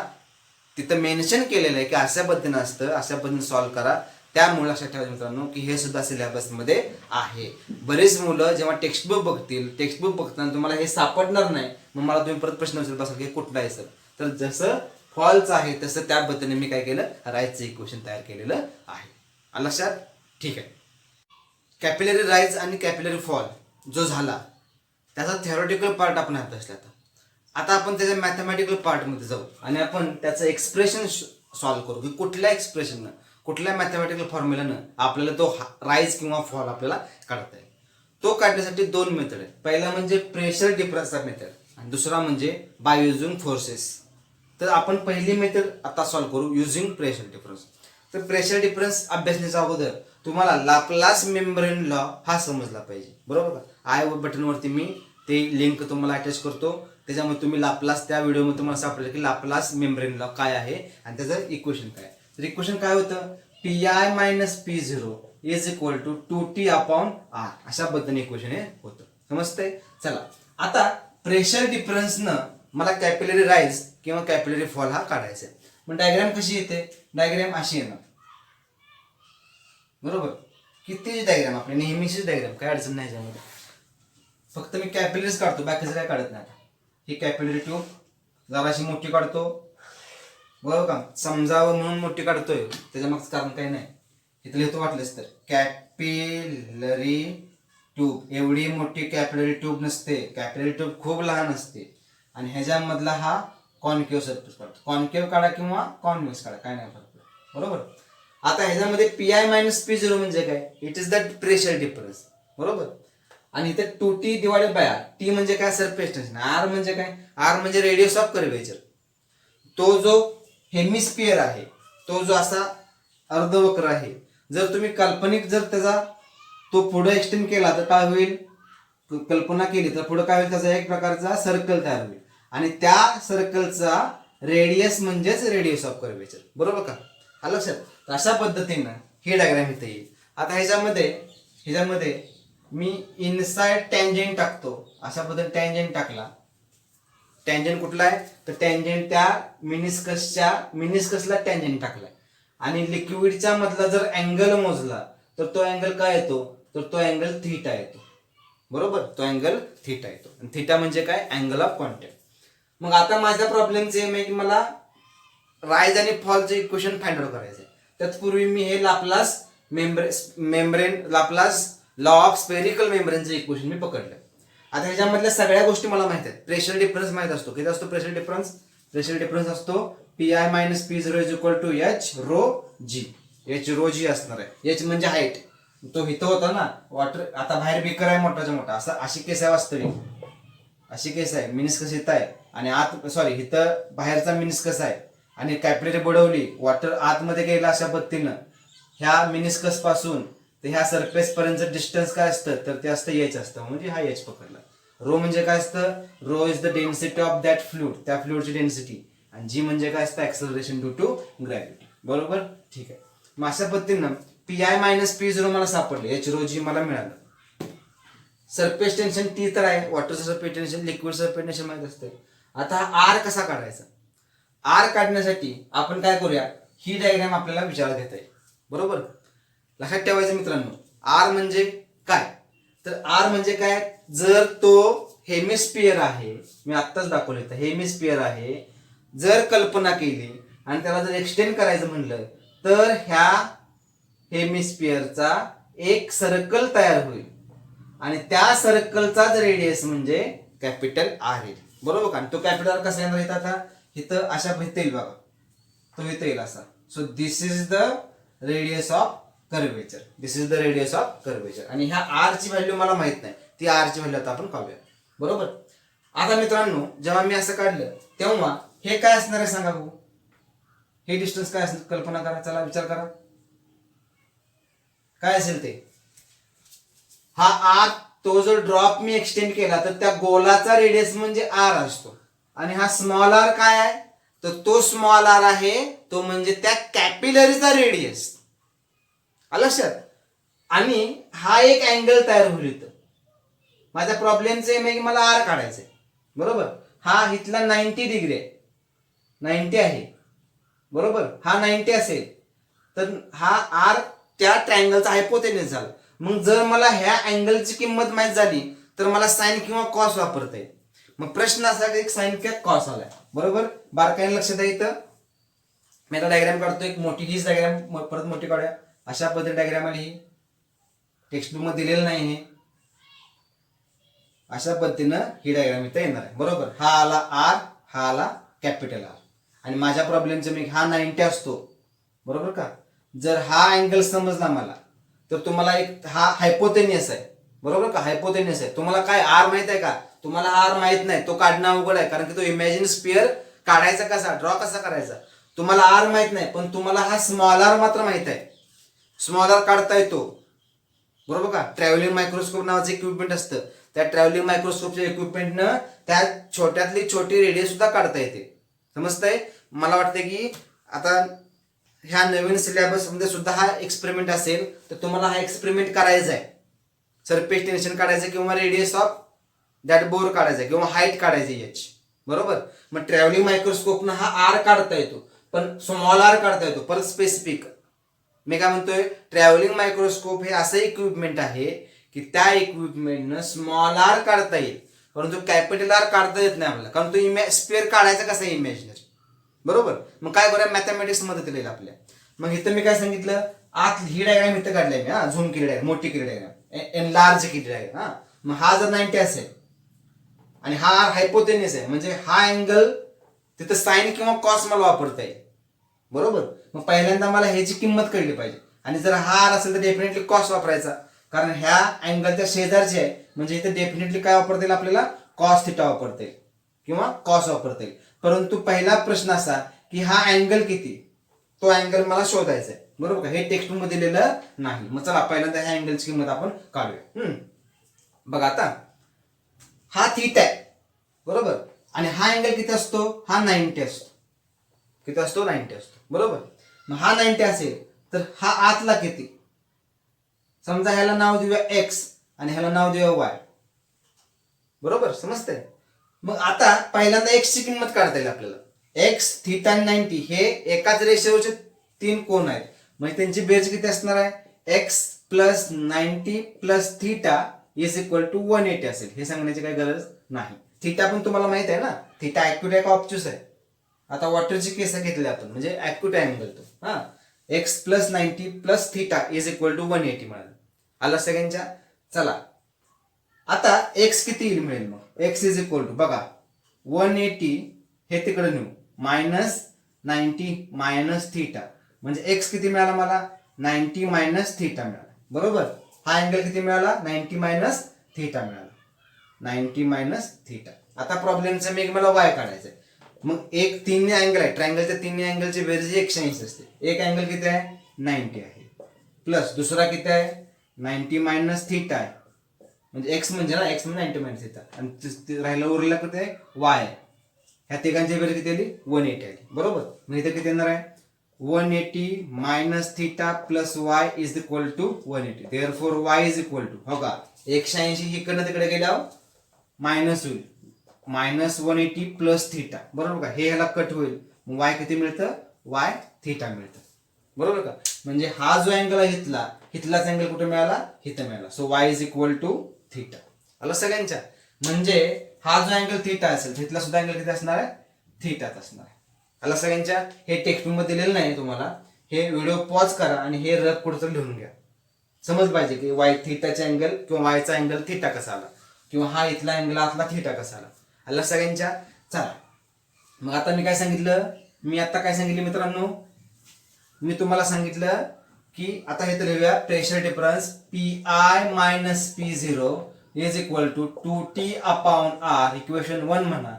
तिथं मेन्शन केलेलं आहे की अशा पद्धतीनं असतं, अशा पद्धतीने सॉल्व्ह करा. त्यामुळे लक्षात ठेवा मित्रांनो की हे सुद्धा सिलेबस मध्ये आहे. बरेच मुलं जेव्हा टेक्स्टबुक बघतील, टेक्स्टबुक बघताना तुम्हाला हे सापडणार नाही, मग मला तुम्ही परत प्रश्न विचारत असाल की कुठला आहे सर, तर जसं फॉलचं आहे तसं त्या पद्धतीने मी काय केलं, राईजचं इक्वेशन तयार केलेलं आहे. आलं लक्षात. ठीक आहे. कॅपिलरी राईज आणि कॅपिलरी फॉल जो झाला त्याचा थेरॉटिकल पार्ट आपण अभ्यासला. आता आपण त्याच्या मॅथमॅटिकल पार्टमध्ये जाऊ आणि आपण त्याचं एक्सप्रेशन सॉल्व्ह करू की कुठल्या एक्सप्रेशननं, कुठल्या मॅथमॅटिकल फॉर्म्युलानं आपल्याला तो राईज किंवा फॉल आपल्याला काढता येईल. तो काढण्यासाठी 2 मेथड आहेत. पहिला म्हणजे प्रेशर डिफरन्सचा मेथड आणि दुसरा म्हणजे बाय युजिंग फोर्सेस. तर आपण पहिली मेथड आता सॉल्व्ह करू युजिंग प्रेशर डिफरन्स. तर प्रेशर डिफरन्स अभ्यासण्याच्या अगोदर तुम्हाला लाप्लास मेम्ब्रेन लॉ हा समजला पाहिजे. बरोबर का. आय बटनवरती मी ते लिंक तुम्हाला अटॅच करतो, त्याच्यामुळे तुम्ही लाप्लास, त्या व्हिडिओमध्ये तुम्हाला सापडेल की लाप्लास मेम्ब्रेन लॉ काय आहे आणि त्याचं इक्वेशन काय. तर इक्वेशन काय होतं, PI minus P0 is equal to 2T upon R, अशा पद्धतीने इक्वेशन हे होतं. समजतंय. चला आता प्रेशर डिफरन्सनं मला कॅपिलरी राईज किंवा कॅपिलरी फॉल हा काढायचा आहे. मग डायग्राम कशी येते, डायग्राम अशी येणार. बरोबर. किती डायग्राम आपली नेहमीचीच डायग्राम, काय अडचण नाही त्यामध्ये. फक्त मी कॅपिलरीज काढतो, बाकीचं काय काढत नाही. ही कॅपिलरी ट्यूब जराशी मोठी काढतो, बरोबर का, समजावं म्हणून मोठी काढतोय, त्याच्या मागचं कारण काही नाही. इथं लिहितो वाटलंच तर, कॅपिलरी ट्यूब. एवढी मोठी कॅपिलरी ट्यूब नसते, कॅपिलरी ट्यूब खूप लहान असते आणि ह्याच्यामधला हा कॉन्केव्ह सरफेस काढतो. कॉन्केव्ह काढा किंवा कॉन्वेक्स काढा, काय नाही फरक पडत. बरोबर. आता ह्याच्यामध्ये पीआय मायनस P0 म्हणजे काय, it is the pressure difference. बरोबर. आणि इथे 2T divided by R. T म्हणजे काय, सरफेस टेन्शन. R म्हणजे काय, R म्हणजे रेडियस ऑफ कर्वेचर. तो जो हेमिस्फिअर आहे, तो जो असा अर्धवक्र आहे, जर तुम्ही काल्पनिक जर त्याचा तो पुढे एक्सटेंड केला तर काय होईल, कल्पना केली तर पुढे काय होईल, त्याचा एक प्रकारचा सर्कल तयार होईल आणि त्या सर्कलचा रेडियस म्हणजेच रेडियस ऑफ कर्वेचर. बरोबर का. आलं लक्षात. अशा पद्धतीनं ही डायग्राम इथे येईल. आता ह्याच्यामध्ये मी इनसाइड टँजेंट टाकतो. अशा पद्धतीने टँजेंट टाकला. टँजेंट कुठला आहे, तर टँजेंट त्या मिनिस्कसला टँजेंट टाकलाय आणि लिक्विडच्या मधला जर अँगल मोजला तर तो अँगल काय येतो, तर तो अँगल थीटा येतो. बरोबर. तो अँगल थीटा येतो आणि थीटा म्हणजे काय, अँगल ऑफ कॉन्टॅक्ट. मग आता माझ्या प्रॉब्लेमचे आहे की मला राईज आणि फॉलचे इक्वेशन फाइंड आउट करायचे. तत्पूर्वी मी हे Laplace Laplace law of spherical मेम्ब्रेनचे इक्वेशन मी पकडलं. आता ह्याच्यामधल्या सगळ्या गोष्टी मला माहित आहेत. प्रेशर डिफरन्स माहित असतो. किती असतो प्रेशर डिफरन्स, प्रेशर डिफरन्स असतो Pi minus P0 is equal to H rho G. H rho G असणार आहे. H म्हणजे हाईट. तो इथं होता ना वॉटर, आता बाहेर बीकर आहे मोठाच्या मोठा, असा अशी केस आहे वास्तविक, अशी केस आहे, मिनिस्कस इथं आहे आणि आत सॉरी इथं बाहेरचा मिनिस्कस आहे आणि कॅपिलरी बुडवली, वॉटर आतमध्ये गेला अशा पद्धतीनं ह्या मिनिस्कस पासून ते ह्या सरफेस पर्यंत डिस्टन्स काय असतं तर ते असतं एच असतं, म्हणजे हा एच पकडला. रो म्हणजे काय असतं, rho is the density of that fluid, त्या फ्लुइडची डेन्सिटी, आणि जी म्हणजे काय असतं ऍक्सलरेशन ड्यू टू ग्रॅव्हिटी. बरोबर, ठीक आहे. मग अशा पद्धतीनं पीआय मायनस पी झिरो मला सापडले, एच रो जी मला मिळालं. सरफेस टेन्शन टी तर आहे, वॉटरचं surface tension, liquid surface tension माहित असते. आता हा आर कसा काढायचा, आर काढण्यासाठी आपण काय करूया, ही डायग्राम आपल्याला विचारात घेता येईल. बरोबर, लक्षात ठेवायचं मित्रांनो, आर म्हणजे काय, तर आर म्हणजे काय, जर तो हेमिस्फिअर आहे, मी आत्ताच दाखवलं तर हेमिस्फिअर आहे, जर कल्पना केली आणि त्याला जर एक्सटेंड करायचं म्हणलं तर ह्या हेमिस्फिअरचा एक सर्कल तयार होईल आणि त्या सर्कलचाच रेडियस म्हणजे कॅपिटल आर येईल. बरोबर का, तो कॅपिटल आर कसा येणार इथं, आता इथं अशा इथं येईल बघा, तो इथं येईल असा. So this is the radius of curvature, this is the radius of curvature. आणि ह्या आर ची व्हॅल्यू मला माहित नाही, ती आर ची व्हॅल्यू आता आपण काढूया. बरोबर, आता मित्रांनो जेव्हा मी असं काढलं तेव्हा हे काय असणार आहे सांगा भाऊ, हे डिस्टन्स काय असणार, कल्पना करा, चला विचार करा काय असेल ते. हा आर, तो जो ड्रॉप मी एक्सटेंड केला तर त्या गोलाचा रेडियस म्हणजे आर असतो, आणि हा स्मॉल आर काय आहे, तर तो स्मॉल आर आहे, तो म्हणजे त्या कॅपिलरीचा रेडियस. लक्षात, आणि हा एक अँगल तयार होईल इथं. माझ्या प्रॉब्लेमचं एम आहे की मला आर काढायचंय. बरोबर, हा इथला 90 डिग्री आहे, 90 आहे. बरोबर, हा 90 असेल तर हा आर त्या ट्रायंगलचा हायपोटेन्यूस झाला. मग जर मला ह्या अँगलची किंमत माहित झाली तर मला साइन किंवा कॉस वापरता येईल. मग प्रश्न असा की एक साइन किंवा कॉस आलाय. बरोबर, बारकाईने लक्षात आहे. इथं मी आता डायग्राम काढतो, एक मोठी हीच डायग्राम परत मोठी काढूया. अशा पद्धतीने डायग्राम आली, ही टेक्स्ट बुक मध्ये दिलेलं नाही, हे अशा पद्धतीनं ही डायग्राम इथं येणार आहे. बरोबर, हा आला आर, हा आला कॅपिटल आर, आणि माझ्या प्रॉब्लेमचं मी हा 90 असतो. बरोबर का, जर हा अँगल समजला मला तर तुम्हाला एक हा हायपोटेनियस आहे. बरोबर का, हायपोटेनियस आहे. तुम्हाला काय आर माहित आहे का, तुम्हाला आर माहित नाही, तो काढणं अवघड आहे, कारण की तो इमॅजिन स्पिअर काढायचा कसा, ड्रॉ कसा करायचा तुम्हाला आर माहित नाही, पण तुम्हाला हा स्मॉल आर मात्र माहित आहे. स्मॉल आर काढता येतो. बरोबर का, ट्रॅव्हलिंग मायक्रोस्कोप नावाचं इक्विपमेंट असतं, त्या ट्रॅव्हलिंग मायक्रोस्कोपच्या इक्विपमेंटनं त्या छोट्यातली छोटी रेडियस सुद्धा काढता येते. समजतंय, मला वाटतं की आता ह्या नवीन सिलेबस मध्ये सुद्धा हा एक्सपेरिमेंट असेल तर तुम्हाला हा एक्सपेरिमेंट करायचा आहे. सरफेस टेन्शन काढायचं किंवा रेडियस ऑफ दॅट बोर काढायचा किंवा हाईट काढायची एच. बरोबर, मग ट्रॅव्हलिंग मायक्रोस्कोपनं हा आर काढता येतो, पण स्मॉल आर काढता येतो. परत स्पेसिफिक मी काय म्हणतोय, ट्रॅव्हलिंग मायक्रोस्कोप हे असं इक्विपमेंट आहे की त्या इक्विपमेंटनं स्मॉल आर काढता येईल, परंतु कॅपिटल आर काढता येत नाही आपल्याला, कारण तो स्पेअर काढायचा कसा इमॅजिनरी. बरोबर, मग काय करूया, मॅथमॅटिक्स मदत येईल आपल्या. मग इथं मी काय सांगितलं, आत ही डायग्राम इथं काढली मी, हा झूम केली डायग्राम, मोठी केली डायग्राम, एनलार्ज केली डायग्राम. हा, मग हा जर 90 असेल आणि हा हायपोटेनियस आहे, म्हणजे हा अँगल तिथं साइन किंवा कॉस मला वापरता येईल. बरोबर, मग पहिल्यांदा मला ह्याची किंमत कळली पाहिजे, आणि जर हा आर असेल तर डेफिनेटली कॉस वापरायचा, कारण ह्या अँगलच्या शेजारचे आहे, म्हणजे इथे डेफिनेटली काय वापरता येईल आपल्याला, कॉस थिटा वापरता येईल किंवा कॉस वापरता येईल. परंतु पहिला प्रश्न असा की हा अँगल किती, तो अँगल मला शोधायचा आहे. बरोबर का, हे टेक्स्ट मध्ये दिलेलं नाही. मग चला पहिल्यांदा ह्या अँगलची किंमत आपण काढूया. बघा, आता हा थीटा आहे. बरोबर, आणि हा अँगल किती असतो, हा 90 असतो. किती असतो, 90 असतो. बरोबर, मग हा 90 असेल तर हा आतला किती, समजा ह्याला नाव देऊया एक्स आणि ह्याला नाव देऊया वाय. बरोबर, समजतंय. मग आता पहिल्यांदा एक्स ची किंमत काढता येईल आपल्याला. एक्स, थीटा आणि 90 हे एकाच रेषेवरचे 3 कोन आहेत, म्हणजे त्यांची बेरीज किती असणार आहे, X plus 90 plus theta is equal to 180 असेल. हे सांगण्याची काही गरज नाही. थीटा पण तुम्हाला माहित आहे ना, थीटा ॲक्युट आहे का ऑब्ट्यूस आहे. आता वॉटरची केस घेतली आपण, म्हणजे ॲक्युट अँगल तो. हा, X plus 90 plus theta is equal to 180 मिळालं. आला सगळ्यांच्या. चला आता एक्स किती येईल मिळेल, मग एक्स इज इक्वल टू बघा 180 हे तिकडे नेऊ, मायनस 90 मायनस थीटा, म्हणजे एक्स किती मिळाला मला, 90 मायनस थीटा मिळाला. बरोबर, हा अँगल किती मिळाला, 90 मायनस थीटा मिळाला, 90 मायनस थीटा. आता प्रॉब्लेमचा मेक मला वाय काढायचा आहे. मग एक तिन्ही अँगल आहे, ट्रायंगलच्या तिन्ही अँगलची बेरीज 180 असते. एक अँगल किती आहे 90 आहे, प्लस दुसरा किती आहे 90 मायनस थिटा आहे, म्हणजे एक्स म्हणजे ना एक्स म्हणजे 90 मायनस थिटा, आणि राहिला उरला किती आहे वाय. ह्या तिघांची बेरीज किती आली 180 आली. बरोबर, मग इथे किती येणार आहे 180 minus theta plus Y is equal to 180. Therefore Y is equal to, हो का 180 इकडनं तिकडे गेल्यावर मायनस होईल, मायनस 180 प्लस थिटा. बरोबर का, हे ह्याला कट होईल, मग वाय किती मिळतं वाय थिटा मिळतं. बरोबर का, म्हणजे हा जो अँगल आहे हितलाच अँगल कुठे मिळाला इथं मिळाला. So Y is equal to theta. आलं सगळ्यांच्या, म्हणजे हा जो अँगल थिटा असेल तिथला सुद्धा अँगल किती असणार आहे थिटाच असणार आहे. आलं सगळ्यांच्या, हे टेक्स्टबुक मध्ये दिलेलं नाही तुम्हाला, हे व्हिडिओ पॉज करा आणि हे रफ कुठं लिहून घ्या. समज पाहिजे की वाय थिटाचा अँगल किंवा वायचा अँगल थिटा कसा आला, किंवा हा इथला अँगल आतला थिटा कसा आला. आलं सगळ्यांच्या. चला मग आता मी काय सांगितलं मित्रांनो, मी तुम्हाला सांगितलं की आता हे तर लिहूया, pressure difference PI minus P0 is equal to 2T upon R. Equation 1 म्हणा.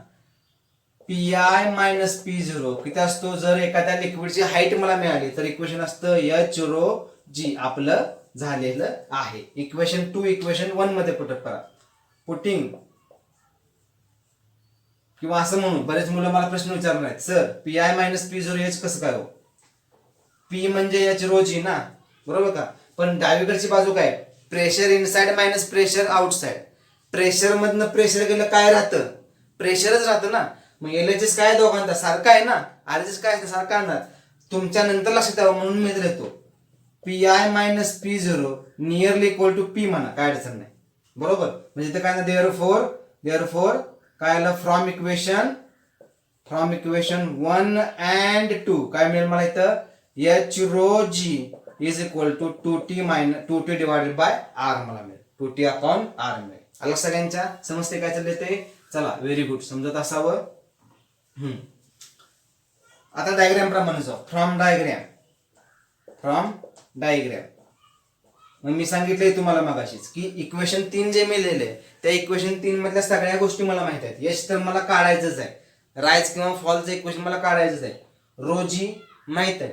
PI मायनस P0 किती असतो, जर एखाद्या लिक्विडची हाईट मला मिळाली तर इक्वेशन असतं H रो G. आपलं झालेलं आहे. इक्वेशन 2 इक्वेशन 1 मध्ये पुट करा, पुटिंग, किंवा असं म्हणून बरेच मुलं मला प्रश्न विचारणार आहेत, sir PI minus P0 H कसं काय हो, P म्हणजे H रो G ना, बरोबर का. पण डावीकडची बाजू काय, pressure inside minus pressure outside. Pressure मधनं प्रेशर गेलं काय राहतं, प्रेशरच राहतं ना. मग LHS काय दोघांचा सारखा आहे ना, RHS काय सारखा आणणार. तुमच्या नंतर लक्षात यावं म्हणून मी देतो PI minus P0 nearly equal to P म्हणा, काय अडचण नाही. बरोबर, म्हणजे इथं काय ना देअरफॉर काय आलं, फ्रॉम इक्वेशन 1 अँड 2 काय मिळेल मला इथं, H rho G is equal to 2T divided by R मला मिळेल, 2T अपॉन R मिळेल. आलं सगळ्यांच्या, समजते काय चाललंय ते. चला व्हेरी गुड, समजत असावं. आता डायग्राम प्रमाणे जाऊ. फ्रॉम डायग्राम मग मी सांगितलंय तुम्हाला मगाशीच की इक्वेशन 3 जे मिळलेले त्या इक्वेशन 3 मधल्या सगळ्या गोष्टी मला माहित आहेत. यश तर मला काढायचंच आहे, राईज किंवा फॉलचं इक्वेशन मला काढायचंच आहे. रो जी माहित आहे,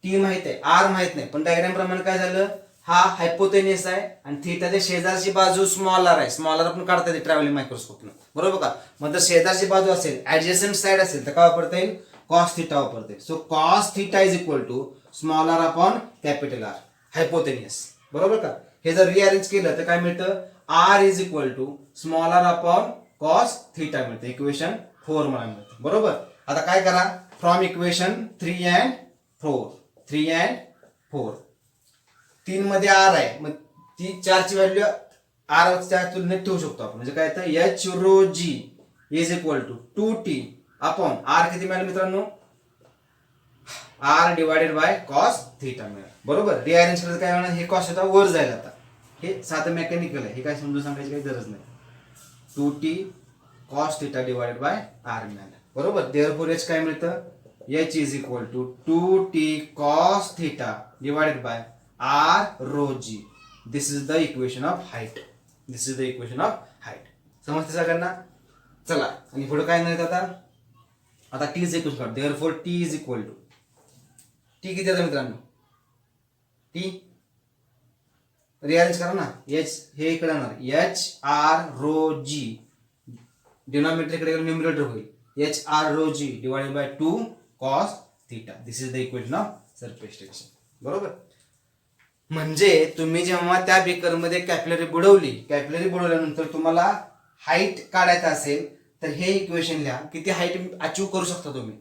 टी माहित आहे, आर माहित नाही. पण डायग्राम प्रमाणे काय झालं, हा हायपोटेनियस आहे आणि थिटाच्या शेजारची बाजू स्मॉलर आहे. स्मॉलर आपण काढता येते ट्रॅव्हलिंग मायक्रोस्कोपनं, बरोबर का. मग जर शेजारची बाजू असेल, ऍडजस्टंट साइड असेल तर काय वापरता येईल, कॉस थिटा वापरता येईल. So cos theta is equal to smaller upon capital R, hypotenuse. बरोबर का. हे जर रिअरेंज केलं तर काय मिळतं, R is equal to smaller upon cos theta मिळतं. इक्वेशन 4 मला मिळतं. बरोबर. आता काय करा, फ्रॉम इक्वेशन 3 अँड 4 3 मध्ये आर आहे, मग ती 4 ची व्हॅल्यू आर च्या तुलनेत ठेवू शकतो आपण. म्हणजे काय तर H rho G is equal to 2T upon R किती मिळालं मित्रांनो, R divided by cos theta मिळालं. बरोबर. रिअरेंज केलं काय होणार, हे कॉस थिटा वर जाईल. आता हे साधं मेकॅनिकल आहे, हे काय समजून सांगायची काही गरज नाही. 2T cos theta divided by R मिळालं. बरोबर. देअरफॉर H काय मिळतं, H is equal to 2T cos theta divided by R rho G. This is the equation of height. समजते सगळ्यांना. चला आणि पुढे काय नाही आता T is equal to, therefore T is equal to, T किती येतं मित्रांनो, टी रिअरेंज करा ना. H हे इकडे येणार, H R rho G, denominator इकडे न्यूमरेटर होईल, H R rho G divided by 2 cos theta. This is the equation of surface tension. बरोबर. म्हणजे तुम्ही जेव्हा त्या बेकर मध्ये कॅपिलरी बुडवल्यानंतर तुम्हाला हाईट काढायचा असेल तर हे इक्वेशन लिहा, किती हाईट अचीव करू शकता तुम्ही,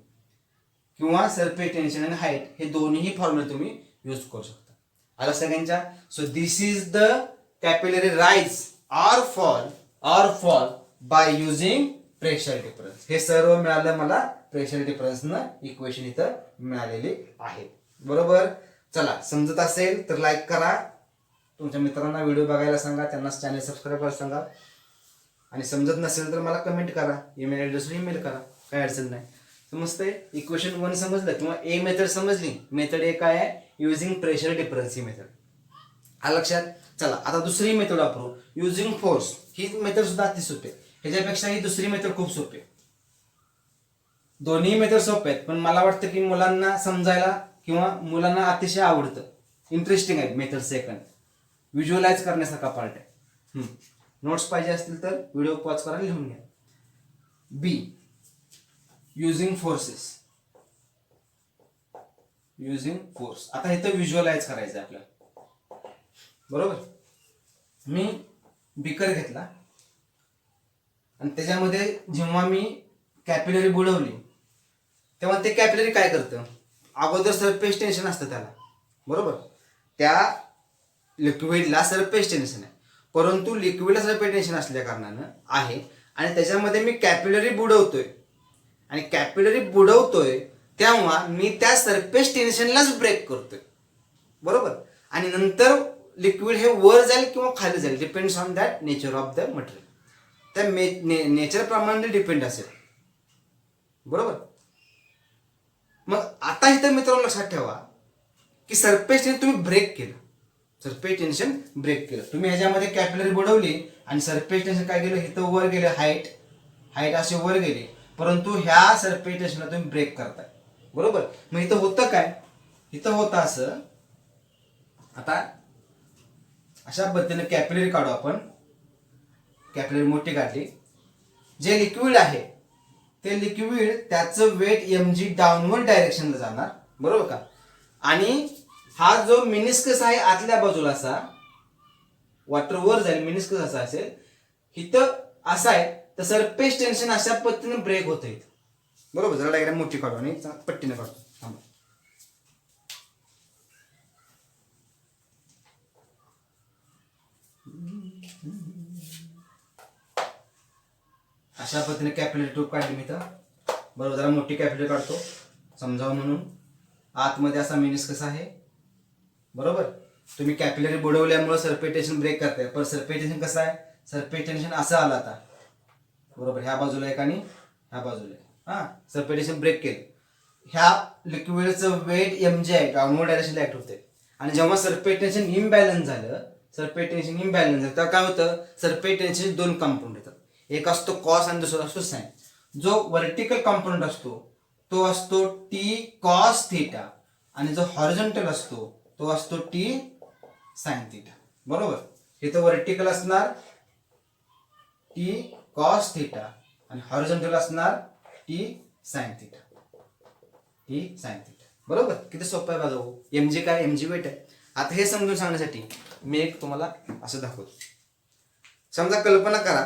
किंवा सरफेस टेन्शन आणि हाईट हे दोन्ही फॉर्म्युला तुम्ही यूज करू शकता. आला सगळ्यांच्या. So this is the capillary rise or fall by using pressure difference. हे सर्व मिळालं मला प्रेशर डिफरन्सनं इक्वेशन इथं मिळालेली आहे. बरोबर. चला समजत असेल तर लाईक करा, तुमच्या मित्रांना व्हिडिओ बघायला सांगा, त्यांना चॅनल सबस्क्राईब करायला सांगा, आणि समजत नसेल तर मला कमेंट करा, ईमेल ॲड्रेसवर ईमेल करा, काय अडचण नाही. समजतंय. इक्वेशन 1 समजलं किंवा ए मेथड समजली. मेथड ए काय आहे, युजिंग प्रेशर डिफरन्स ही मेथड. हा लक्षात. चला आता दुसरी मेथड वापरू, युजिंग फोर्स. ही मेथड सुद्धा अति सोपी आहे. ह्याच्यापेक्षा ही दुसरी मेथड खूप सोपी आहे. दोन्ही मेथड सोपे आहेत, पण मला वाटतं की मुलांना समजायला किंवा मुलांना अतिशय आवडतं, इंटरेस्टिंग आहे मेथड सेकंड. व्हिज्युअलाइज करण्यासारखा पार्ट आहे. नोट्स पाहिजे असतील तर व्हिडिओ पॉज करा, लिहून घ्या. बी, युजिंग फोर्सेस. Using force. आता इथं व्हिज्युअलाइज करायचं आहे आपल्याला. बरोबर. मी बिकर घेतला आणि त्याच्यामध्ये जेव्हा मी कॅपिलरी बुडवली तेव्हा ते कॅपिलरी काय करतं, अगोदर सरफेस टेन्शन असतं त्याला. बरोबर. त्या लिक्विडला सरफेस टेन्शन आहे, परंतु लिक्विडला सरफेस टेन्शन असल्या कारणानं आहे आणि त्याच्यामध्ये मी कॅपिलरी बुडवतोय आणि कॅपिलरी बुडवतोय तेव्हा मी त्या सरफेस टेन्शनलाच ब्रेक करतोय. बरोबर. आणि नंतर लिक्विड हे वर जाईल किंवा खाली जाईल, depends on that nature of the material. त्या नेचर प्रमाणे डिपेंड असेल. बरोबर. मग आता इथं मित्रांनो लक्षात ठेवा की सरफेस टेन्शन तुम्ही ब्रेक केलं. सरफेस टेन्शन ब्रेक केलं तुम्ही. ह्याच्यामध्ये कॅपिलरी बुडवली आणि सरफेस टेन्शन काय केलं, इथं वर गेले, हाईट असे वर गेले, परंतु ह्या सरफेस टेन्शनला तुम्ही ब्रेक करताय. बरोबर. मग इथं होतं काय, इथं होतं असं. आता अशा पद्धतीने कॅपिलरी काढू आपण. कॅपिलरी मोठी काढली. जे लिक्विड आहे ते लिक्विड त्याचं वेट mg डाऊनवर्ड डायरेक्शनला जाणार. बरोबर का. आणि हा जो मिनिस्कस आहे आतल्या बाजूला असा वॉटर वर जाईल, मिनिस्कस असा असेल, इथं असा आहे, तर सरफेस टेन्शन अशा पद्धतीने ब्रेक होतं इथं. बरोबर. जरा डायग्राम मोठी काढू आणि पट्टीने काढतो. अशा पद्धतीने कॅपिलरी ट्यूब काढली मी इथं. बरोबर. जरा मोठी कॅपिलरी काढतो समजावं म्हणून. आतमध्ये असा मिनिस्कस आहे. बरोबर. तुम्ही कॅपिलरी बुडवल्यामुळे सरफेस टेन्शन ब्रेक करताय, पण सरफेस टेन्शन कसं आहे, सरफेस टेन्शन असं आलं आता. बरोबर. ह्या बाजूला एक आणि ह्या बाजूला. सरफेस टेन्शन ब्रेक केलं. ह्या लिक्विडचं वेट mg आहे, डाऊनवर्ड डायरेक्शनला ऍक्ट होते. आणि जेव्हा सरफेस टेन्शन इम्बॅलन्स झालं, तर काय होतं, सरफेस टेन्शन दोन कंपाऊंड येतात. एक असतो कॉस आणि दुसरा असतो साइन. जो व्हर्टिकल कंपोनंट असतो तो असतो टी कॉस थिटा आणि जो हॉरिझॉन्टल असतो तो असतो टी साइन थिटा. बरोबर. इथं व्हर्टिकल असणार टी कॉस थिटा आणि हॉरिझॉन्टल असणार T sine theta. T sine theta. बरोबर. किती सोपं आहे बघा. mg काय, mg वेट आहे. आता हे समजून सांगण्यासाठी मी एक तुम्हाला असं दाखवतो. समजा कल्पना करा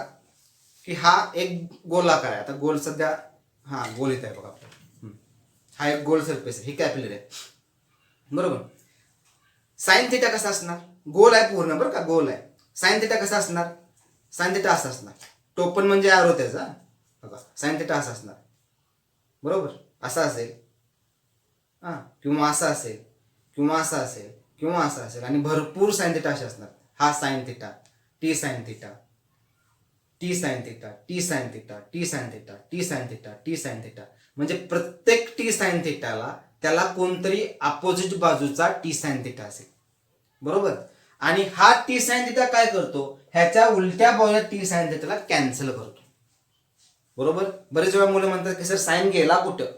की हा एक गोलाकार आहे. आता गोल सध्या गोल येत आहे बघा आपल्याला. हा एक गोल सरफेस आहे, ही कॅपिलरी आहे. बरोबर. साइन थिटा कसा असणार, गोल आहे पूर्ण बरं का, गोल आहे. साइन थिटा कसा असणार, साइन थिटा असा असणार. टोपण म्हणजे आरो त्याचा. बघा साइन थिटा असा असणार. बरोबर. असा असेल किंवा असा असेल किंवा असा असेल किंवा असा असेल आणि भरपूर साइन थिटा असे असणार. हा sine theta, T sine theta, T sine theta, T sine theta, T sine theta, T sine theta, T sine theta. म्हणजे प्रत्येक टी साइन थिटाला त्याला कोणतरी अपोजिट बाजूचा टी साइन थिटा असेल. बरोबर. आणि हा टी साइन थिटा काय करतो, ह्याच्या उलट्या बाजूला टी साइन थिटाला कॅन्सल करतो. बरोबर. बरेच वेळा मुलं म्हणतात की सर साइन गेला कुठं,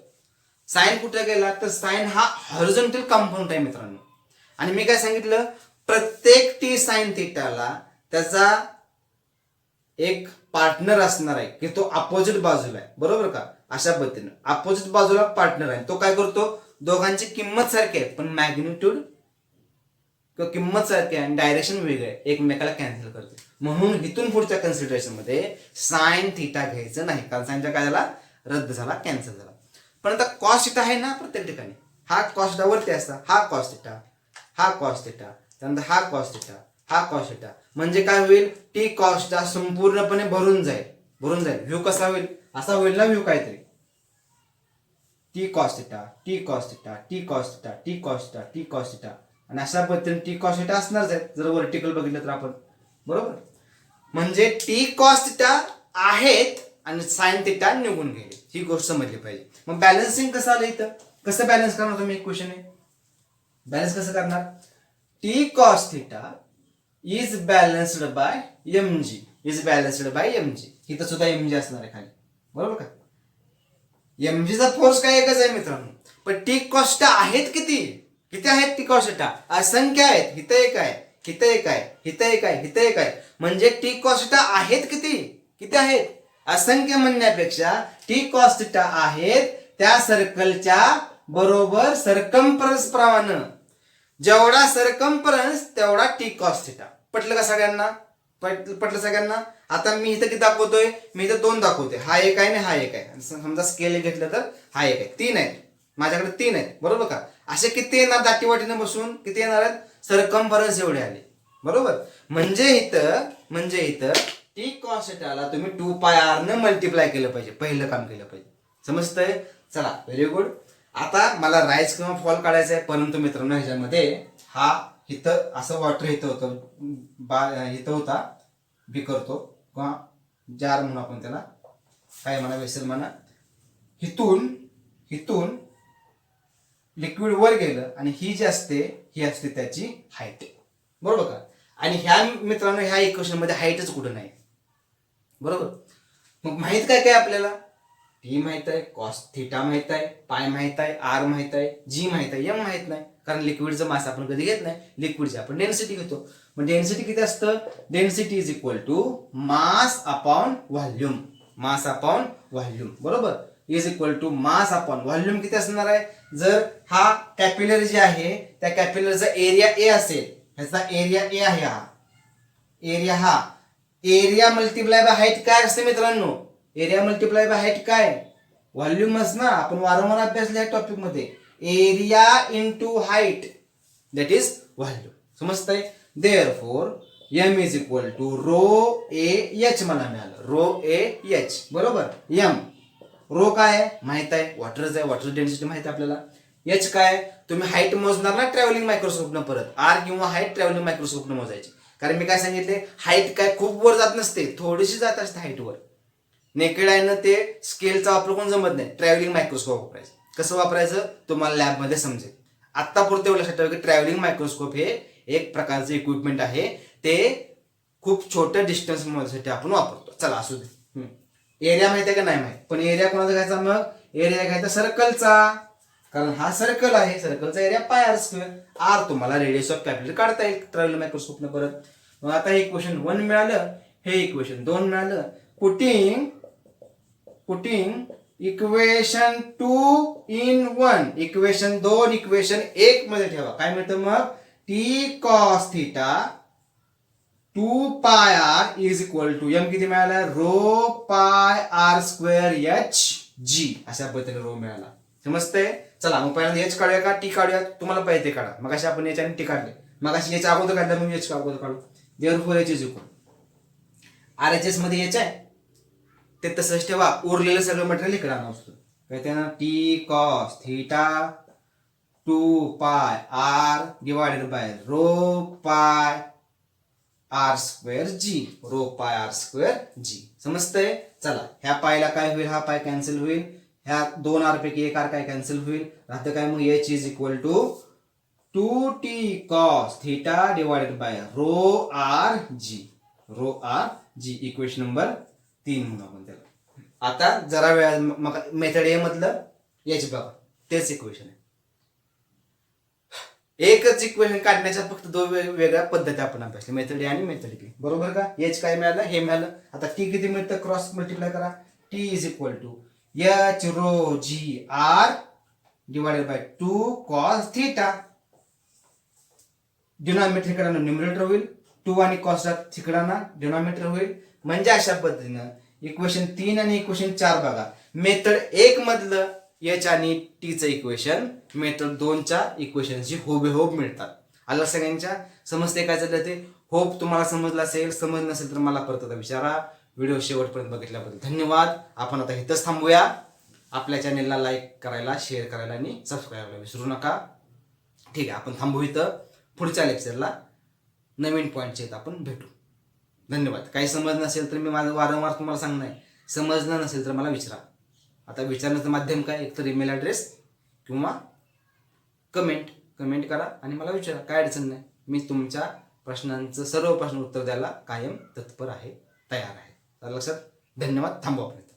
साइन कुठे गेला, तर साइन हा हॉरिझॉन्टल कंपोनंट आहे मित्रांनो. आणि मी काय सांगितलं, प्रत्येक टी साइन थिटाला त्याचा एक पार्टनर असणार आहे की तो अपोजिट बाजूला आहे. बरोबर का. अशा पद्धतीने अपोजिट बाजूला पार्टनर आहे, तो काय करतो, दोघांची किंमत सारखी आहे पण मॅग्निट्यूड किंवा किंमत सारखी आहे आणि डायरेक्शन वेगळे आहे, एकमेकाला कॅन्सल करते. म्हणून इथून पुढच्या कन्सिडरेशन मध्ये साइन थिटा घ्यायचं नाही, कारण साइनचा काय झाला, रद्द झाला, कॅन्सल झाला. पण आता कॉस थिटा आहे ना प्रत्येक ठिकाणी. हा कॉस थिटा वरती असता, हा कॉस थिटा, हा कॉस थिटा, त्यानंतर हा कॉस थिटा, हा कॉस थिटा. म्हणजे काय होईल, टी कॉस थिटा संपूर्णपणे भरून जाईल. व्ह्यू कसा होईल, असा होईल ना व्ह्यू काहीतरी. T cos theta, T cos theta, T cos theta, T cos theta, T cos theta. आणि अशा पद्धतीने टी कॉस थिटा असणारच आहे जर व्हर्टिकल बघितलं तर आपण. बरोबर. म्हणजे टी कॉस थिटा आहेत आणि साइन थिटा निघून गेले, ही गोष्ट समजली पाहिजे. मग बॅलन्सिंग कसं आलं इथं, कसं बॅलन्स करणार तुम्ही, एक क्वेश्चन आहे. बॅलन्स कसं करणार, T cos theta is balanced by mg. Is balanced by mg. इथं सुद्धा mg असणार आहे खाली, बरोबर का. mgचा फोर्स काय एकच आहे मित्रांनो, पण टी कॉस्ट आहेत किती, किती आहेत टी कॉस्ट, असंख्य आहेत. इथं एक आहे, इथं एक आहे, इथं एक आहे, इथं एक आहे, म्हणजे टी कॉस्ट आहेत किती, किती आहेत, असंख्य म्हणण्यापेक्षा टी कॉस्ट आहेत त्या सर्कलच्या बरोबर सरकम्फरन्स प्रमाणे. जेवढा सरकम्फरन्स तेवढा टी कॉस थिटा. पटलं का सगळ्यांना, पटलं सगळ्यांना. आता मी इथं किती दाखवतोय, मी इथं 2 दाखवतोय, हा एक आहे आणि हा एक आहे. समजा स्केल घेतलं तर हा एक आहे, 3 आहेत माझ्याकडे, 3 आहेत, बरोबर का. असे किती येणार दाटीवाटीने बसून, किती येणार आहेत, सरकम्फरन्स एवढे आले, बरोबर. म्हणजे इथं टी कॉस थिटाला तुम्ही 2πr न मल्टिप्लाय केलं पाहिजे, पहिलं काम केलं पाहिजे. समजतंय. चला, व्हेरी गुड. आता मला राईज किंवा फॉल काढायचा आहे, परंतु मित्रांनो ह्याच्यामध्ये हा इथं असं वॉटर इथं होतं, इथं होता बीकर तो किंवा जार म्हणून आपण त्याला, काय म्हणा, वेसल म्हणा. इथून लिक्विड वर गेलं आणि ही जी असते ही असते त्याची हाईट, बरोबर का. आणि ह्या मित्रांनो ह्या इक्वेशन मध्ये हाईटच कुठं नाही, बरोबर. मग माहित काय काय आपल्याला, टी माहित आहे, कॉस थिटा माहित आहे, पाय माहित आहे, आर माहित आहे, जी माहित आहे, एम माहित नाही, कारण लिक्विडचं मास आपण कधी घेत नाही, लिक्विडची आपण डेन्सिटी घेतो. मग डेन्सिटी किती असतं, density is equal to mass upon volume, mass upon volume, बरोबर, is equal to mass upon volume. किती असणार आहे, जर हा कॅपिलरी जे आहे त्या कॅपिलरचा एरिया ए असेल, ह्याचा एरिया ए आहे, हा एरिया मल्टिप्लाय बाय हाईट काय असते मित्रांनो, एरिया मल्टिप्लाय बाय हाईट काय, व्हॉल्यूमच ना. आपण वारंवार अभ्यासल्या टॉपिक मध्ये, area into height that is volume. समजतंय. Therefore m is equal to rho A H मला मिळालं, रो ए एच, बरोबर. m रो काय माहित आहे, वॉटरच आहे, वॉटर डेन्सिटी माहित आहे आपल्याला. एच काय, तुम्ही हाईट मोजणार ना ट्रॅव्हलिंग मायक्रोस्कोपनं, परत आर किंवा हाईट ट्रॅव्हलिंग मायक्रोस्कोपनं मोजायची. कारण मी काय सांगितले, हाईट काय खूप वर जात नसते, थोडीशी जात असते हाईटवर. नेकेड आयनं ते स्केलचा वापर करून जमत नाही, ट्रॅव्हलिंग मायक्रोस्कोप वापरायचं. कसं वापरायचं तुम्हाला लॅबमध्ये समजेल. आत्ता पुरते एवढं लक्षात ठेवा की ट्रॅव्हलिंग मायक्रोस्कोप हे एक प्रकारचं इक्विपमेंट आहे, ते खूप छोट्या डिस्टन्स मोजण्यासाठी आपण वापरतो. चला असू दे. एरिया माहिती आहे का नाही माहिती, पण एरिया कोणाचा घ्यायचा, मग एरिया घ्यायचा सर्कलचा, कारण हा सर्कल आहे, सर्कलचा area pi R square. R तुम्हाला रेडियस ऑफ कॅपिटल काढता येईल ट्रॅव्हलिंग मायक्रोस्कोपनं परत. मग आता हे इक्वेशन 1 मिळालं, हे इक्वेशन 2 मिळालं. Putting equation 2 in 1, equation 2 equation 1 मध्ये ठेवा. काय मिळतं मग, T cos theta 2πr is equal to m किती मिळाला, row pi R square H G, अशा पद्धतीने रो मिळाला. समजतंय. चला मग पहिल्यांदा एच काढूया का टी काढूया, तुम्हाला पाहिजे ते काढा. मग अशी आपण एच आणि टी काढले, मग अशी एच अगोदर काढलं, मग एच अगोदर काढू. Therefore H is equal, R H S मध्ये एच आहे ते तसंच ठेवा, उरलेलं सगळं मटेरियल इकडे आणा असतो. काय त्यानं T cos theta 2πr divided by rho pi R square G, rho pi R square G. समजतंय. चला ह्या पायला काय होईल, हा पाय कॅन्सल होईल, ह्या 2 आर पैकी 1 आर काय कॅन्सल होईल, राहतं काय मग H is equal to 2t cos theta divided by rho R G, rho R G. Equation number 3 म्हणून आपण त्याला. आता जरा वेळ मग मेथड ए मधलं एच बघा, तेच इक्वेशन आहे. एकच इक्वेशन काढण्याच्या फक्त 2 वेगवेगळ्या पद्धती आपण अभ्यासल्या, मेथड ए आणि मेथड बी, बरोबर का. एच काय मिळालं, हे मिळालं. आता टी किती मिळतं, क्रॉस मल्टिप्लाय करा. T is equal to H rho G R divided by 2 cos theta. Denominator इकडे न्यूमरेटर होईल, 2 आणि कॉस तिकडाना डिनॉमिनेटर होईल. म्हणजे अशा पद्धतीनं इक्वेशन 3 आणि इक्वेशन 4 बघा. मेथड 1 मधलं एच आणि टीचं इक्वेशन मेथड 2च्या इक्वेशनशी हुबेहूब मिळतात. आलं सगळ्यांच्या, समजते काय चाललं ते. होप तुम्हाला समजलं असेल, समज नसेल तर मला परत आता विचारा. व्हिडिओ शेवटपर्यंत बघितल्याबद्दल धन्यवाद. आपण आता इथंच थांबूया. आपल्या चॅनेलला लाईक करायला, शेअर करायला आणि सबस्क्राईब करायला विसरू नका. ठीक आहे, आपण थांबू इथं. पुढच्या लेक्चरला नवीन पॉईंटचे आपण भेटू. धन्यवाद. काही समज नसेल तर मी माझं वारंवार तुम्हाला सांगणार आहे, समजलं नसेल तर मला विचारा. आता विचारण्याचं माध्यम काय, एकतर ईमेल ॲड्रेस किंवा कमेंट करा आणि मला विचारा, काय अडचण नाही. मी तुमच्या प्रश्नांचं सर्व प्रश्न उत्तर द्यायला कायम तत्पर आहे. तयार आहे. तर लक्षात, धन्यवाद. थांबू आपण.